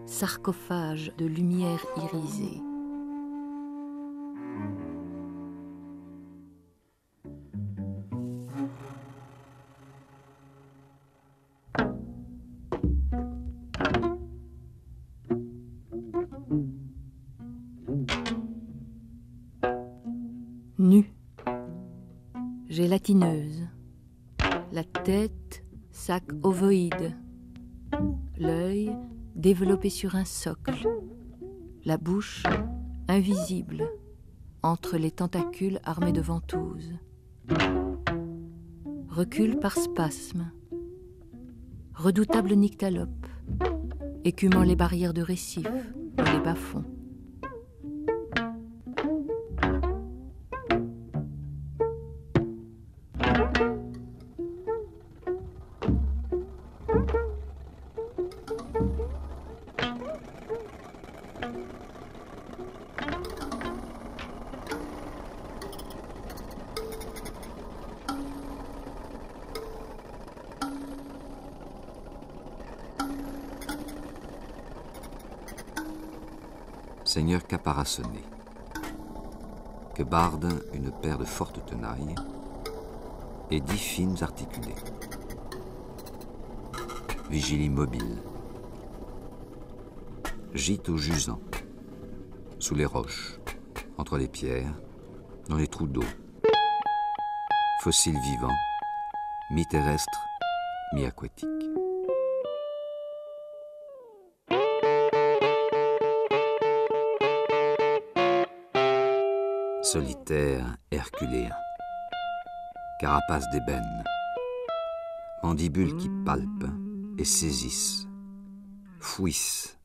Speaker 7: sarcophage de lumière irisée. Nue, gélatineuse, la tête, sac ovoïde, l'œil développé sur un socle, la bouche invisible entre les tentacules armés de ventouses. Recul par spasme, redoutable nyctalope, écumant les barrières de récifs ou les bas-fonds.
Speaker 6: Seigneur caparaçonné, que barde une paire de fortes tenailles et 10 fines articulées. Vigilie mobile. Gîte au jusant, sous les roches, entre les pierres, dans les trous d'eau. Fossile vivant, mi-terrestre, mi-aquatique. Solitaire herculéen, carapace d'ébène, mandibules qui palpent et saisissent, fouissent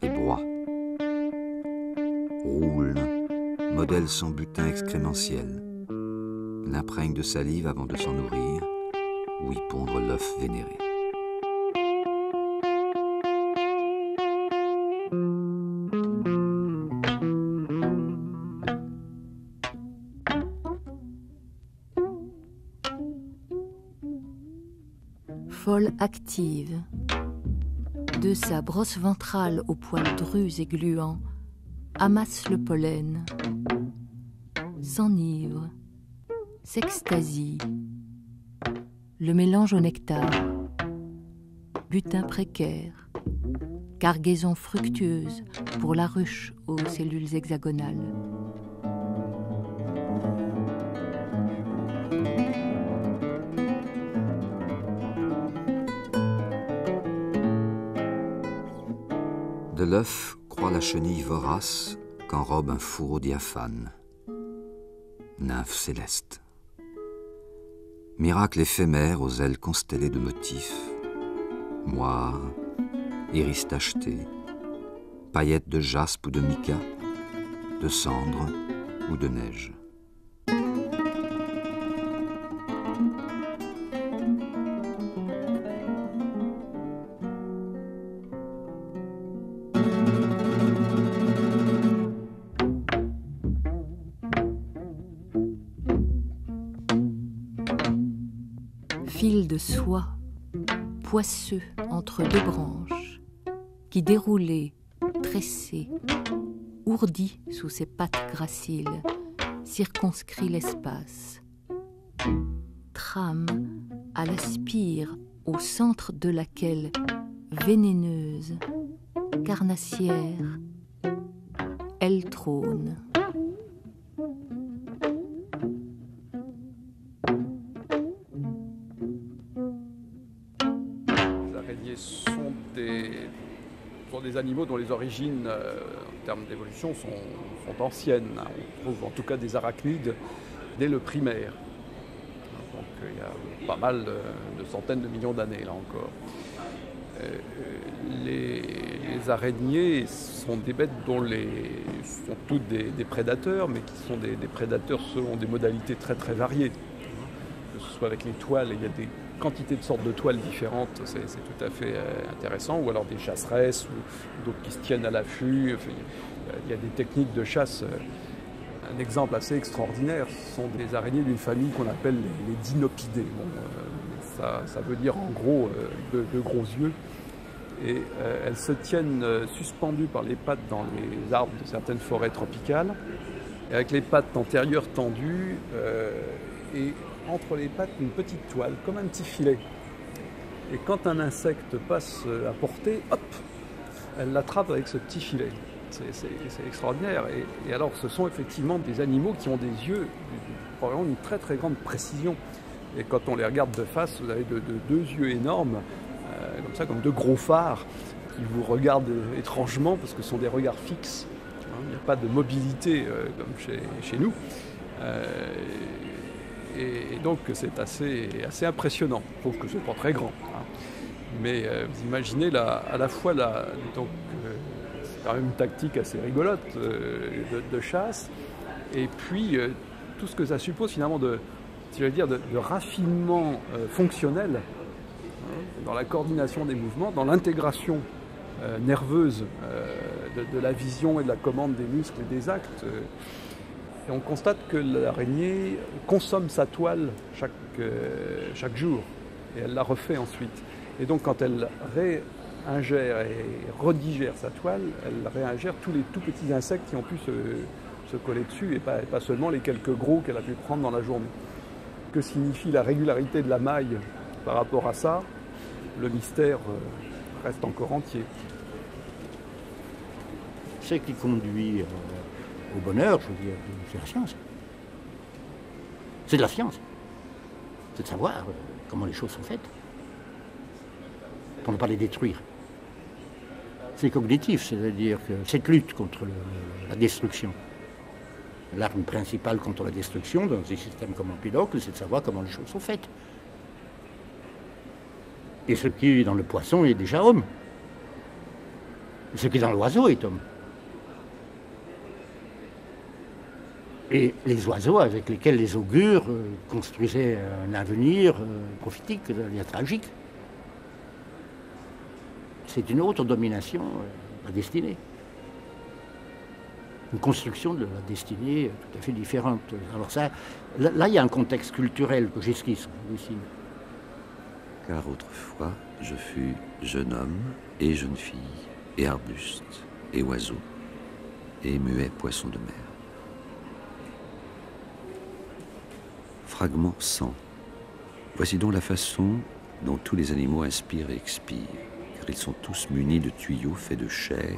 Speaker 6: et broient, roule, modèle son butin excrémentiel, l'imprègne de salive avant de s'en nourrir ou y pondre l'œuf vénéré.
Speaker 7: Folle active, de sa brosse ventrale aux poils drus et gluants, amasse le pollen, s'enivre, s'extasie, le mélange au nectar, butin précaire, cargaison fructueuse pour la ruche aux cellules hexagonales.
Speaker 6: De l'œuf croît la chenille vorace qu'enrobe un fourreau diaphane. Nymphe céleste. Miracle éphémère aux ailes constellées de motifs, moire, iris tacheté, paillettes de jaspe ou de mica, de cendre ou de neige.
Speaker 7: Fil de soie, poisseux entre deux branches, qui déroulé, tressé, ourdi sous ses pattes graciles, circonscrit l'espace. Trame à la spire au centre de laquelle, vénéneuse, carnassière, elle trône.
Speaker 9: sont des animaux dont les origines, en termes d'évolution, sont anciennes. On trouve en tout cas des arachnides dès le primaire. Donc il y a pas mal de centaines de millions d'années, là encore. Les araignées sont des bêtes dont sont toutes des prédateurs, mais qui sont des prédateurs selon des modalités très très variées. Que ce soit avec les toiles, il y a des quantités de sortes de toiles différentes, c'est tout à fait intéressant, ou alors des chasseresses, ou d'autres qui se tiennent à l'affût. Enfin, il y a des techniques de chasse. Un exemple assez extraordinaire, ce sont des araignées d'une famille qu'on appelle les dinopidés. Bon, ça veut dire en gros de gros yeux. Et elles se tiennent suspendues par les pattes dans les arbres de certaines forêts tropicales, et avec les pattes antérieures tendues, et entre les pattes une petite toile, comme un petit filet. Et quand un insecte passe à portée, hop, elle l'attrape avec ce petit filet. C'est extraordinaire. Et alors, ce sont effectivement des animaux qui ont des yeux, probablement une très très grande précision. Et quand on les regarde de face, vous avez deux yeux énormes, comme ça, comme deux gros phares, qui vous regardent étrangement, parce que ce sont des regards fixes. Il n'y a pas de mobilité comme chez nous. Et donc, c'est assez impressionnant. Je trouve que c'est pas très grand. Mais vous imaginez à la fois c'est quand même une tactique assez rigolote de chasse, et puis tout ce que ça suppose finalement de raffinement fonctionnel dans la coordination des mouvements, dans l'intégration nerveuse de la vision et de la commande des muscles et des actes. Et on constate que l'araignée consomme sa toile chaque jour, et elle la refait ensuite. Et donc quand elle ingère et redigère sa toile, elle réingère tous les tout petits insectes qui ont pu se coller dessus, et pas seulement les quelques gros qu'elle a pu prendre dans la journée. Que signifie la régularité de la maille par rapport à ça? Le mystère reste encore entier.
Speaker 4: Ce qui conduit au bonheur, je veux dire, c'est la science. C'est de la science. C'est de savoir comment les choses sont faites, pour ne pas les détruire. C'est cognitif, c'est-à-dire que cette lutte contre la destruction, l'arme principale contre la destruction dans des systèmes comme Empédocle, c'est de savoir comment les choses sont faites. Et ce qui est dans le poisson est déjà homme. Et ce qui est dans l'oiseau est homme. Et les oiseaux avec lesquels les augures construisaient un avenir prophétique, un avenir tragique. C'est une autre domination, la destinée. Une construction de la destinée tout à fait différente. Alors ça, là, il y a un contexte culturel que j'esquisse ici.
Speaker 3: Car autrefois, je fus jeune homme et jeune fille, et arbuste, et oiseau, et muet poisson de mer. Fragment 100. Voici donc la façon dont tous les animaux inspirent et expirent, car ils sont tous munis de tuyaux faits de chair,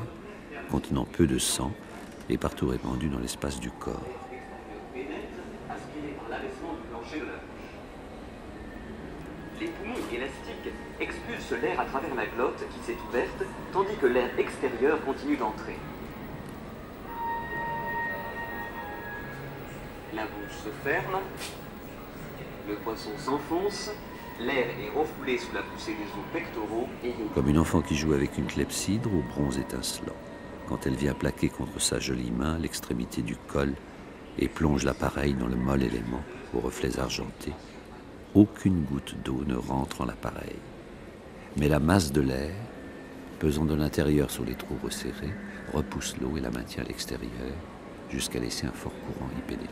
Speaker 3: contenant peu de sang, et partout répandus dans l'espace du corps.
Speaker 10: Les poumons élastiques expulsent l'air à travers la glotte qui s'est ouverte, tandis que l'air extérieur continue d'entrer. La bouche se ferme, le poisson s'enfonce, l'air est refoulé sous la poussée des os pectoraux et...
Speaker 3: Comme une enfant qui joue avec une clepsydre au bronze étincelant, quand elle vient plaquer contre sa jolie main l'extrémité du col et plonge l'appareil dans le molle élément aux reflets argentés, aucune goutte d'eau ne rentre en l'appareil. Mais la masse de l'air, pesant de l'intérieur sur les trous resserrés, repousse l'eau et la maintient à l'extérieur, jusqu'à laisser un fort courant y pénétrer.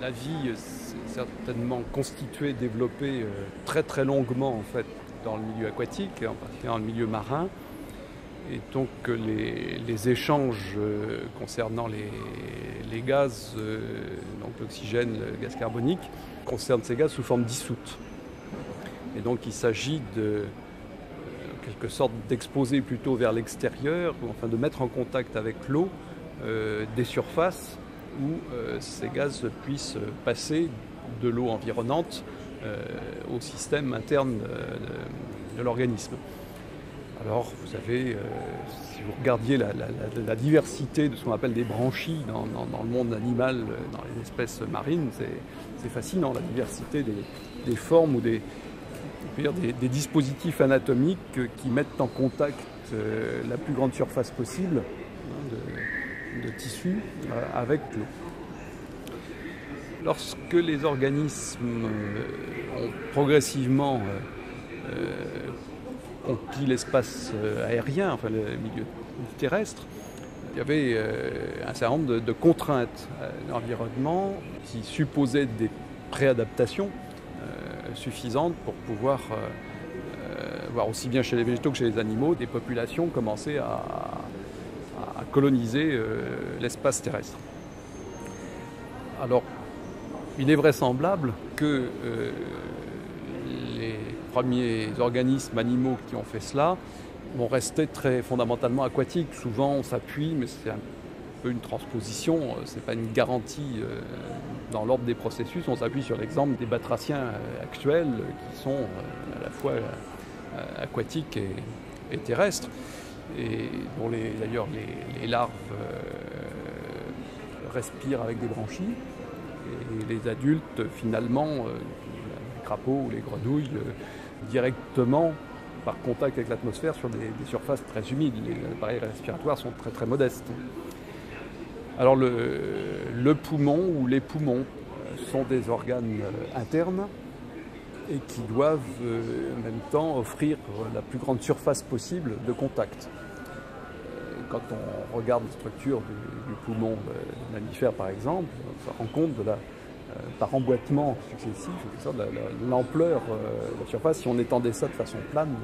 Speaker 9: La vie s'est certainement constituée, développée très très longuement en fait dans le milieu aquatique, en particulier dans le milieu marin. Et donc les échanges concernant les gaz, donc l'oxygène, le gaz carbonique, concernent ces gaz sous forme dissoute. Et donc il s'agit de quelque sorte d'exposer plutôt vers l'extérieur, ou enfin de mettre en contact avec l'eau des surfaces où ces gaz puissent passer de l'eau environnante au système interne de l'organisme. Alors vous avez, si vous regardiez la diversité de ce qu'on appelle des branchies dans le monde animal, dans les espèces marines, c'est fascinant, la diversité des formes ou des dispositifs anatomiques qui mettent en contact la plus grande surface possible de tissu avec l'eau. Lorsque les organismes ont progressivement conquis l'espace aérien, enfin le milieu terrestre, il y avait un certain nombre de contraintes à l'environnement qui supposaient des préadaptations suffisantes pour pouvoir voir aussi bien chez les végétaux que chez les animaux des populations commencer à coloniser l'espace terrestre. Alors, il est vraisemblable que les premiers organismes animaux qui ont fait cela vont rester très fondamentalement aquatiques. Souvent, on s'appuie, mais c'est un peu une transposition, c'est pas une garantie dans l'ordre des processus. On s'appuie sur l'exemple des batraciens actuels qui sont à la fois aquatiques et terrestres, et dont d'ailleurs les larves respirent avec des branchies. Et les adultes, finalement, les crapauds ou les grenouilles, directement, par contact avec l'atmosphère, sur des surfaces très humides. Les appareils respiratoires sont très très modestes. Alors le poumon ou les poumons sont des organes internes et qui doivent en même temps offrir la plus grande surface possible de contact. Quand on regarde la structure du poumon des mammifères, par exemple, on se rend compte par emboîtement successif, l'ampleur de la surface. Si on étendait ça de façon plane,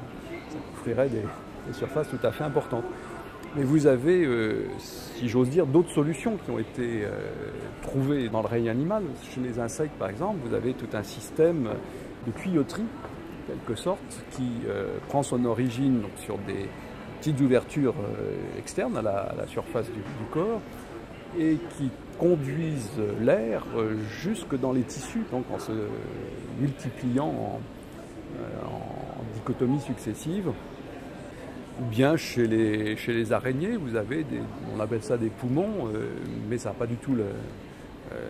Speaker 9: ça offrirait des surfaces tout à fait importantes. Mais vous avez, si j'ose dire, d'autres solutions qui ont été trouvées dans le règne animal. Chez les insectes, par exemple, vous avez tout un système de tuyauterie, en quelque sorte, qui prend son origine donc, sur des petites ouvertures externes à la surface du corps et qui conduisent l'air jusque dans les tissus, donc en se multipliant en dichotomies successives. Ou bien chez les araignées, vous avez on appelle ça des poumons, mais ça n'a pas du tout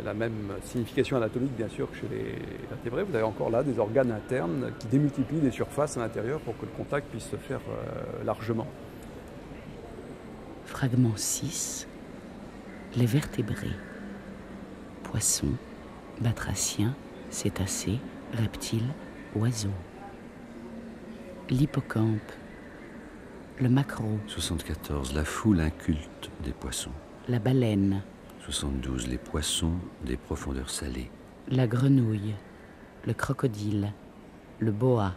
Speaker 9: la même signification anatomique bien sûr que chez les vertébrés. Vous avez encore là des organes internes qui démultiplient les surfaces à l'intérieur pour que le contact puisse se faire largement.
Speaker 5: Fragment 6. Les vertébrés. Poissons, batraciens, cétacés, reptiles, oiseaux. L'hippocampe. Le maquereau.
Speaker 3: 74. La foule inculte des poissons.
Speaker 5: La baleine.
Speaker 3: 72. Les poissons des profondeurs salées.
Speaker 5: La grenouille. Le crocodile. Le boa.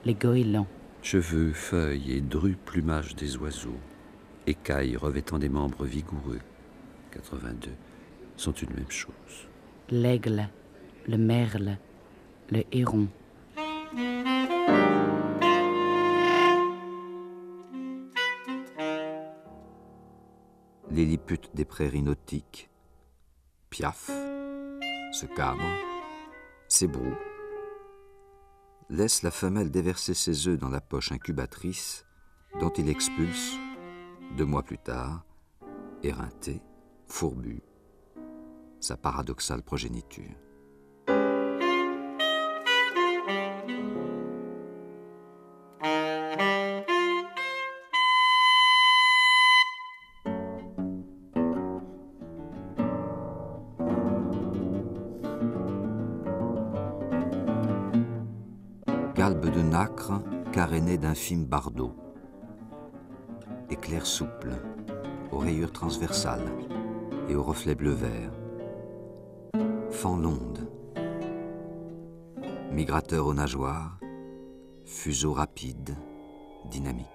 Speaker 5: Les goélands.
Speaker 3: Cheveux, feuilles et drus plumage des oiseaux. Écailles revêtant des membres vigoureux. 82. Sont une même chose.
Speaker 5: L'aigle. Le merle. Le héron.
Speaker 6: Lilliput des prairies nautiques, piaf, se cabre, s'ébroue, laisse la femelle déverser ses œufs dans la poche incubatrice dont il expulse, 2 mois plus tard, éreinté, fourbu, sa paradoxale progéniture. Galbe de nacre carénée d'infimes bardeaux. Éclair souple, aux rayures transversales et aux reflets bleu-vert. Fend l'onde. Migrateur aux nageoires, fuseau rapide, dynamique.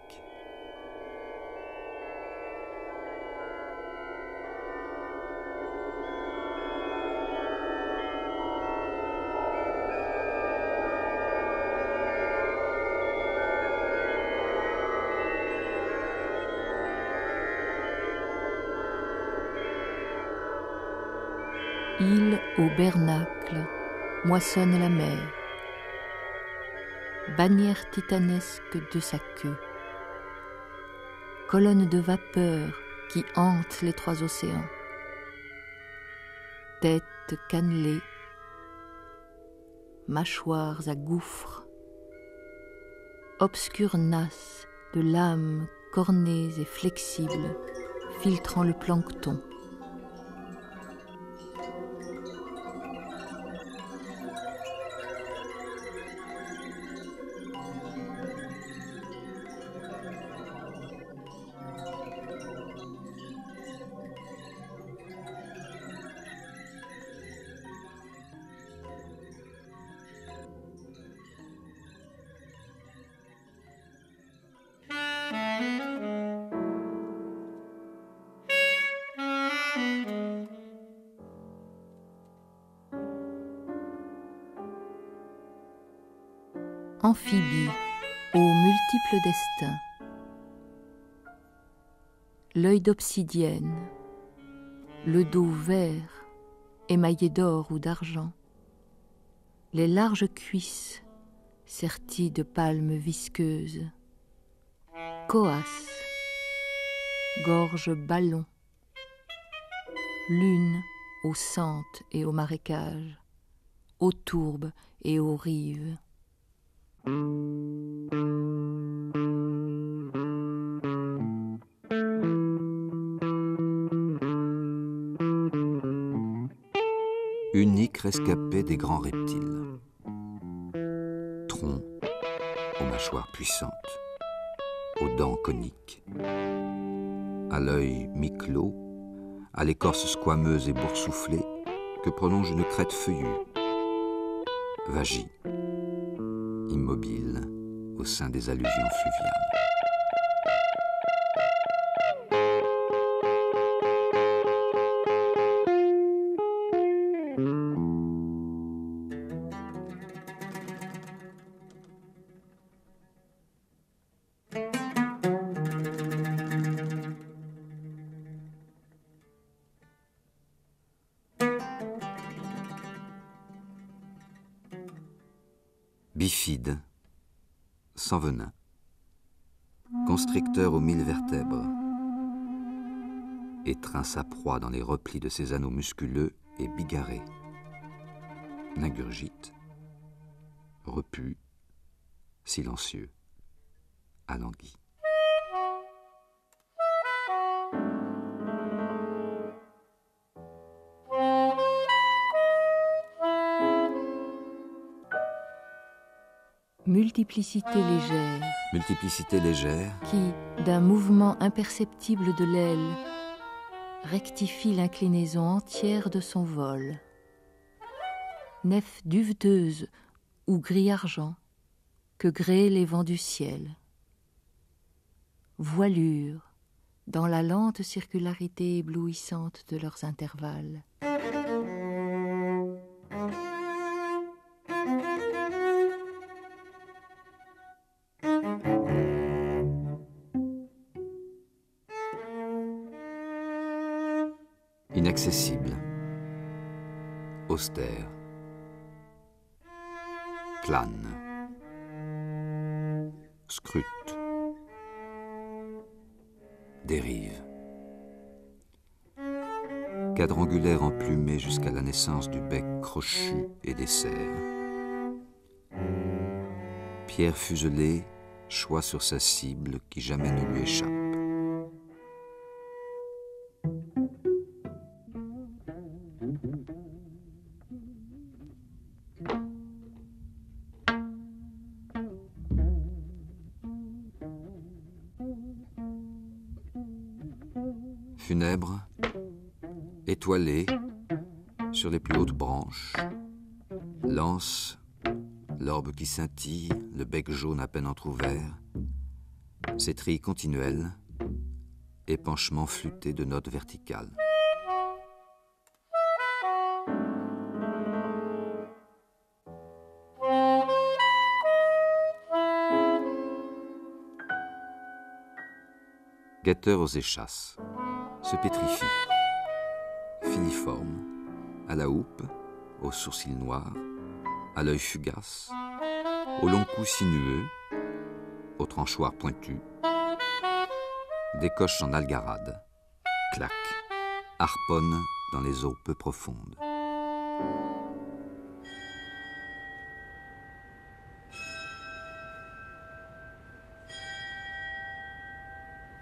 Speaker 7: Île au bernacle, moissonne la mer. Bannière titanesque de sa queue, colonnes de vapeur qui hantent les trois océans. Têtes cannelées, mâchoires à gouffres, obscures nasses de lames cornées et flexibles filtrant le plancton. Amphibie aux multiples destins. L'œil d'obsidienne, le dos vert, émaillé d'or ou d'argent, les larges cuisses serties de palmes visqueuses, coas, gorge ballon, lune aux sentes et aux marécages, aux tourbes et aux rives.
Speaker 6: Unique rescapé des grands reptiles. Tronc aux mâchoires puissantes, aux dents coniques, à l'œil mi-clos, à l'écorce squameuse et boursouflée que prolonge une crête feuillue. Vagie, immobile au sein des alluvions fluviales. Bifide, sans venin, constricteur aux 1000 vertèbres, étreint sa proie dans les replis de ses anneaux musculeux et bigarré, n'ingurgite, repu, silencieux, alangui.
Speaker 7: Multiplicité légère.
Speaker 6: Multiplicité légère.
Speaker 7: Qui, d'un mouvement imperceptible de l'aile, rectifie l'inclinaison entière de son vol. Nef duveteuse ou gris-argent que gréent les vents du ciel. Voilure dans la lente circularité éblouissante de leurs intervalles.
Speaker 6: Inaccessible, austère, plane, scrute, dérive, quadrangulaire emplumé jusqu'à la naissance du bec crochu et des serres, pierre fuselée, choix sur sa cible qui jamais ne lui échappe. Funèbre, étoilé, sur les plus hautes branches, lance, l'orbe qui scintille, le bec jaune à peine entrouvert, ses trilles continuelles, épanchement flûté de notes verticales. Guetteur aux échasses, se pétrifie, filiforme, à la houppe, aux sourcils noirs, à l'œil fugace, au long cou sinueux, au tranchoir pointu, décoche en algarade, claque, harponne dans les eaux peu profondes.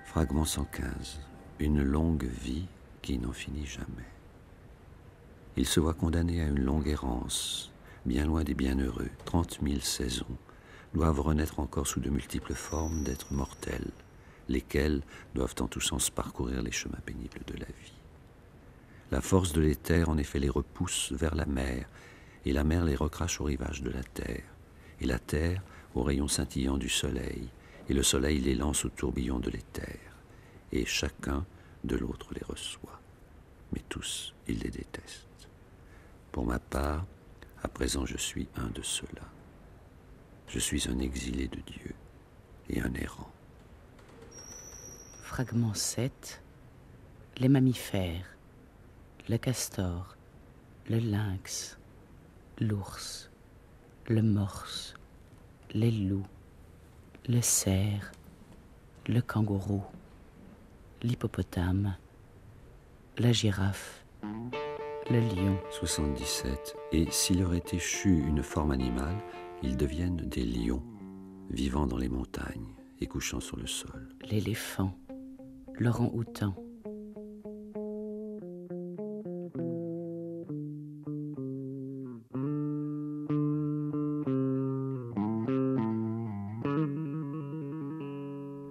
Speaker 3: Fragment 115. Une longue vie qui n'en finit jamais. Il se voit condamné à une longue errance, bien loin des bienheureux. 30 000 saisons doivent renaître encore sous de multiples formes d'êtres mortels, lesquels doivent en tous sens parcourir les chemins pénibles de la vie. La force de l'éther, en effet, les repousse vers la mer, et la mer les recrache au rivage de la terre, et la terre aux rayons scintillants du soleil, et le soleil les lance au tourbillon de l'éther, et chacun de l'autre les reçoit. Mais tous, ils les détestent. Pour ma part, à présent je suis un de ceux-là. Je suis un exilé de Dieu et un errant.
Speaker 5: Fragment 7. Les mammifères, le castor, le lynx, l'ours, le morse, les loups, le cerf, le kangourou, l'hippopotame, la girafe, le lion.
Speaker 3: 77. Et s'il leur est échu une forme animale, ils deviennent des lions, vivant dans les montagnes et couchant sur le sol.
Speaker 5: L'éléphant, l'orang-outan,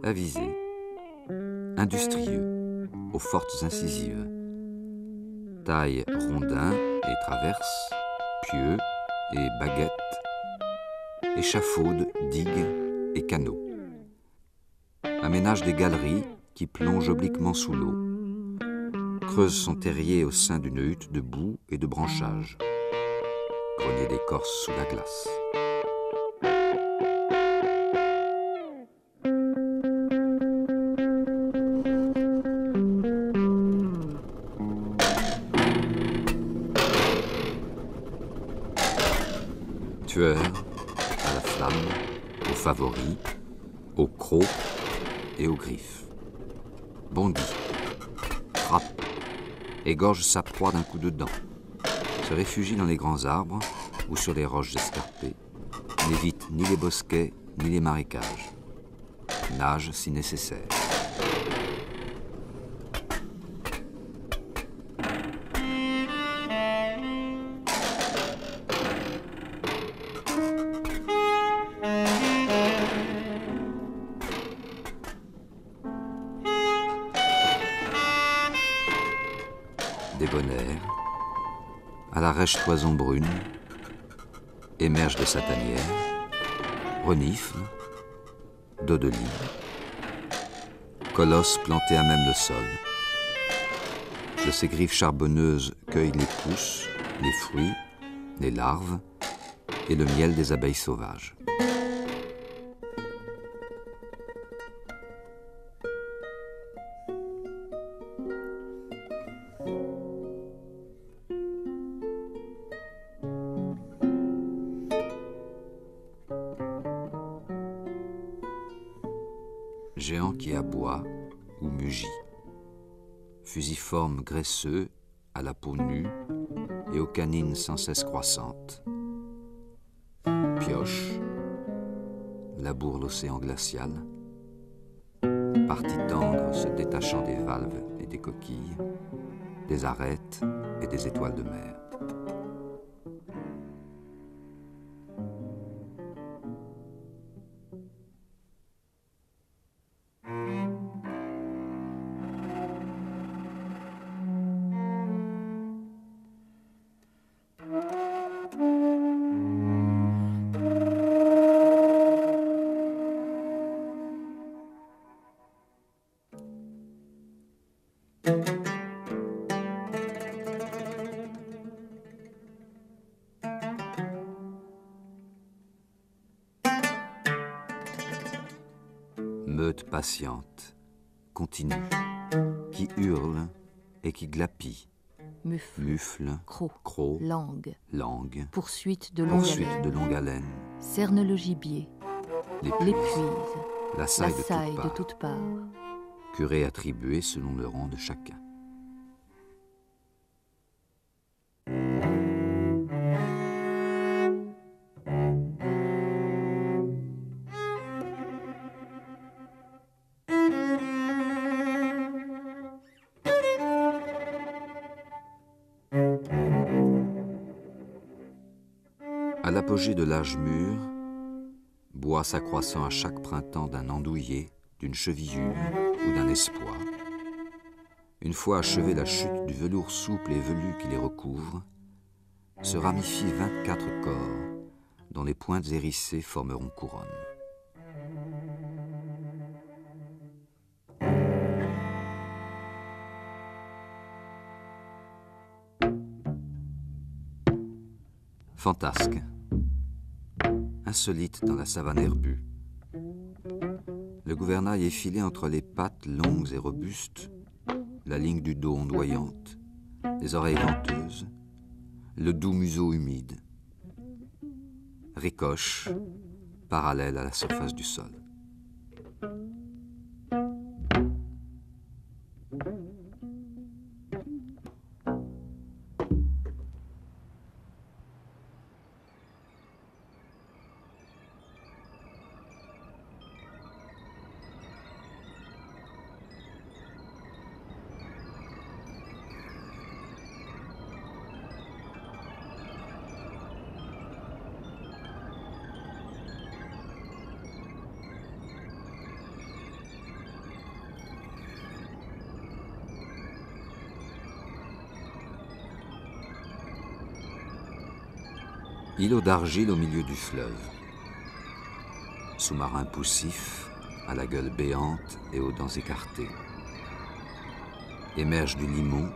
Speaker 6: avisé, industrieux, aux fortes incisives, taille rondin et traverse, pieux et baguette, échafaude, digue et canot. Aménage des galeries qui plongent obliquement sous l'eau, creuse son terrier au sein d'une hutte de boue et de branchages, grenier d'écorce sous la glace. Tueur, à la flamme, aux favoris, aux crocs et aux griffes. Bondit, frappe, égorge sa proie d'un coup de dent, se réfugie dans les grands arbres ou sur les roches escarpées, n'évite ni les bosquets ni les marécages, nage si nécessaire. Débonnaire, à la rêche toison brune, émerge de sa tanière, renifle, dos de lit, colosse planté à même le sol. De ses griffes charbonneuses cueille les pousses, les fruits, les larves et le miel des abeilles sauvages. Géant qui aboie ou mugit, fusiforme graisseux, à la peau nue et aux canines sans cesse croissantes. Pioche, laboure l'océan glacial, partie tendre se détachant des valves et des coquilles, des arêtes et des étoiles de mer. Meute patiente, continue, qui hurle et qui glapit. Mufle, croc, langue,
Speaker 7: poursuite de longue
Speaker 6: haleine,
Speaker 7: cerne le gibier, l'épuise,
Speaker 6: l'assaille
Speaker 7: de toutes parts,
Speaker 6: curé attribué selon le rang de chacun. À l'apogée de l'âge mûr, bois s'accroissant à chaque printemps d'un andouiller, d'une chevillure ou d'un espoir, une fois achevée la chute du velours souple et velu qui les recouvre, se ramifient 24 corps, dont les pointes hérissées formeront couronne. Fantasque, insolite dans la savane herbue. Le gouvernail est filé entre les pattes longues et robustes, la ligne du dos ondoyante, les oreilles venteuses, le doux museau humide. Ricoche, parallèle à la surface du sol. Îlot d'argile au milieu du fleuve. Sous-marin poussif, à la gueule béante et aux dents écartées. Émerge du limon,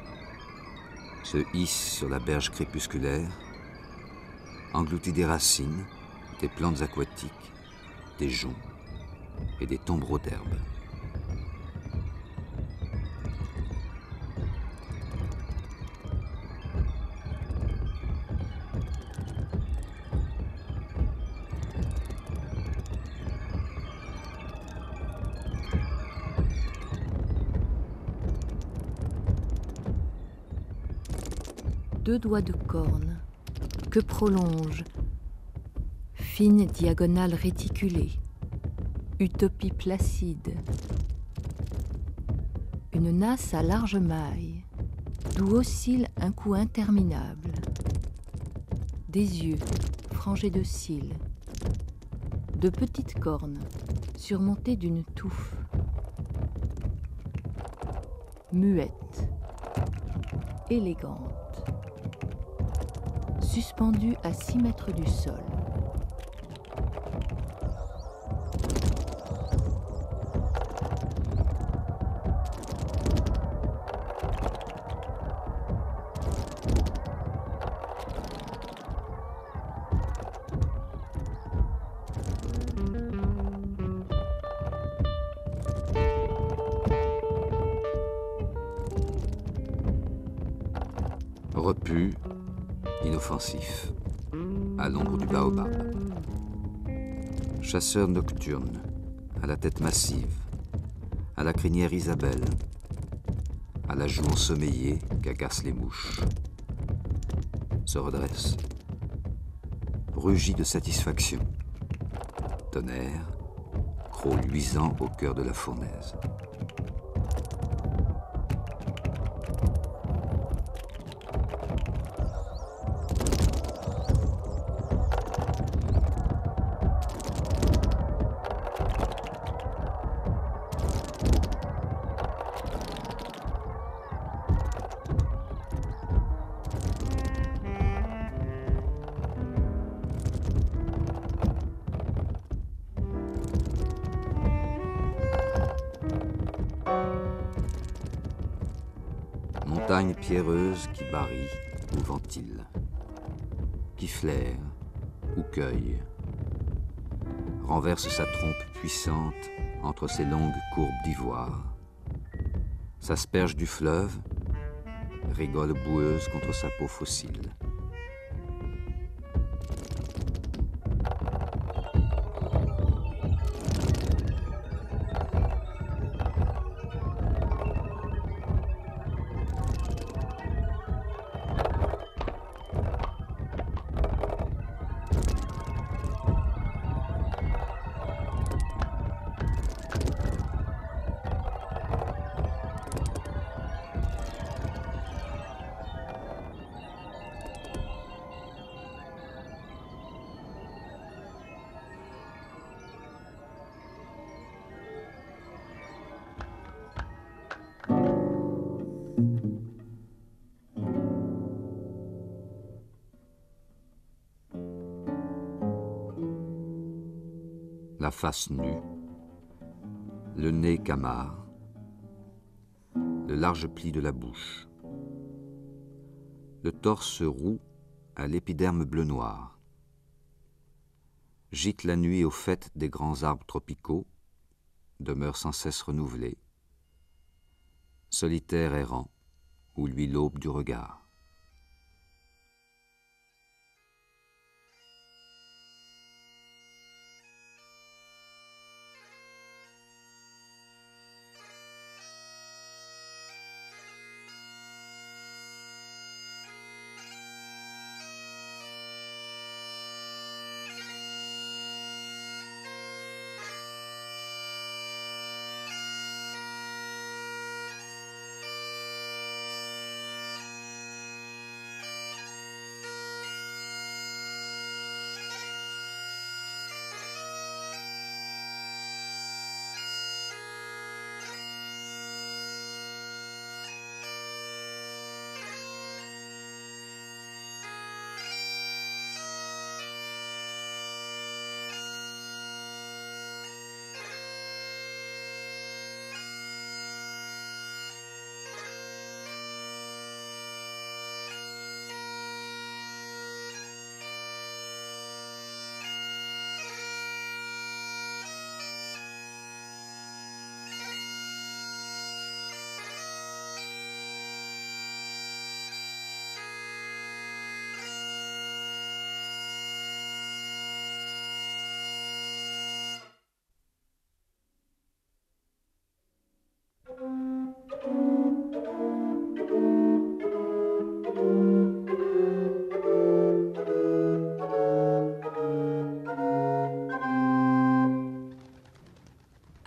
Speaker 6: se hisse sur la berge crépusculaire, engloutit des racines, des plantes aquatiques, des joncs et des tombereaux d'herbes.
Speaker 7: Deux doigts de corne, que prolonge, fine diagonale réticulée, utopie placide. Une nasse à large maille, d'où oscille un cou interminable. Des yeux frangés de cils, de petites cornes surmontées d'une touffe. Muette, élégante. Suspendue à 6 mètres du sol.
Speaker 6: Repu, inoffensif, à l'ombre du baobab. Chasseur nocturne, à la tête massive, à la crinière Isabelle, à la joue ensommeillée qu'agacent les mouches. Se redresse, rugit de satisfaction. Tonnerre, croc luisant au cœur de la fournaise. Montagne pierreuse qui barille ou ventile, qui flaire ou cueille, renverse sa trompe puissante entre ses longues courbes d'ivoire, s'asperge du fleuve, rigole boueuse contre sa peau fossile. la face nue, le nez camard, le large pli de la bouche, le torse roux à l'épiderme bleu-noir. Gîte la nuit au faîte des grands arbres tropicaux, demeure sans cesse renouvelée, solitaire errant, où lui l'aube du regard.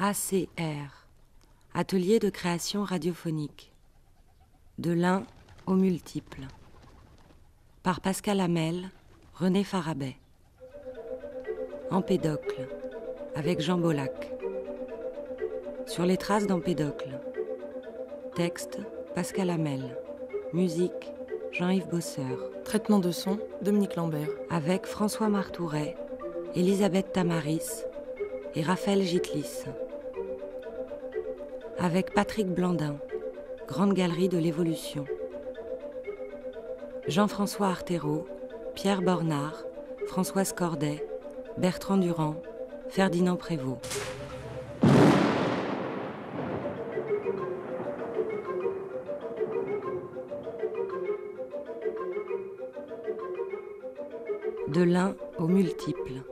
Speaker 1: ACR, Atelier de création radiophonique. De l'un au multiple. Par Pascal Hamel, René Farabet. Empédocle, avec Jean Bollack. Sur les traces d'Empédocle. Texte, Pascal Hamel. Musique, Jean-Yves Bosseur.
Speaker 2: Traitement de son, Dominique Lambert.
Speaker 1: Avec François Martouret, Elisabeth Tamaris et Raphaël Gitlis. Avec Patrick Blandin, Grande Galerie de l'Évolution. Jean-François Artero, Pierre Bornard, Françoise Corday, Bertrand Durand, Ferdinand Prévost. De l'un au multiple.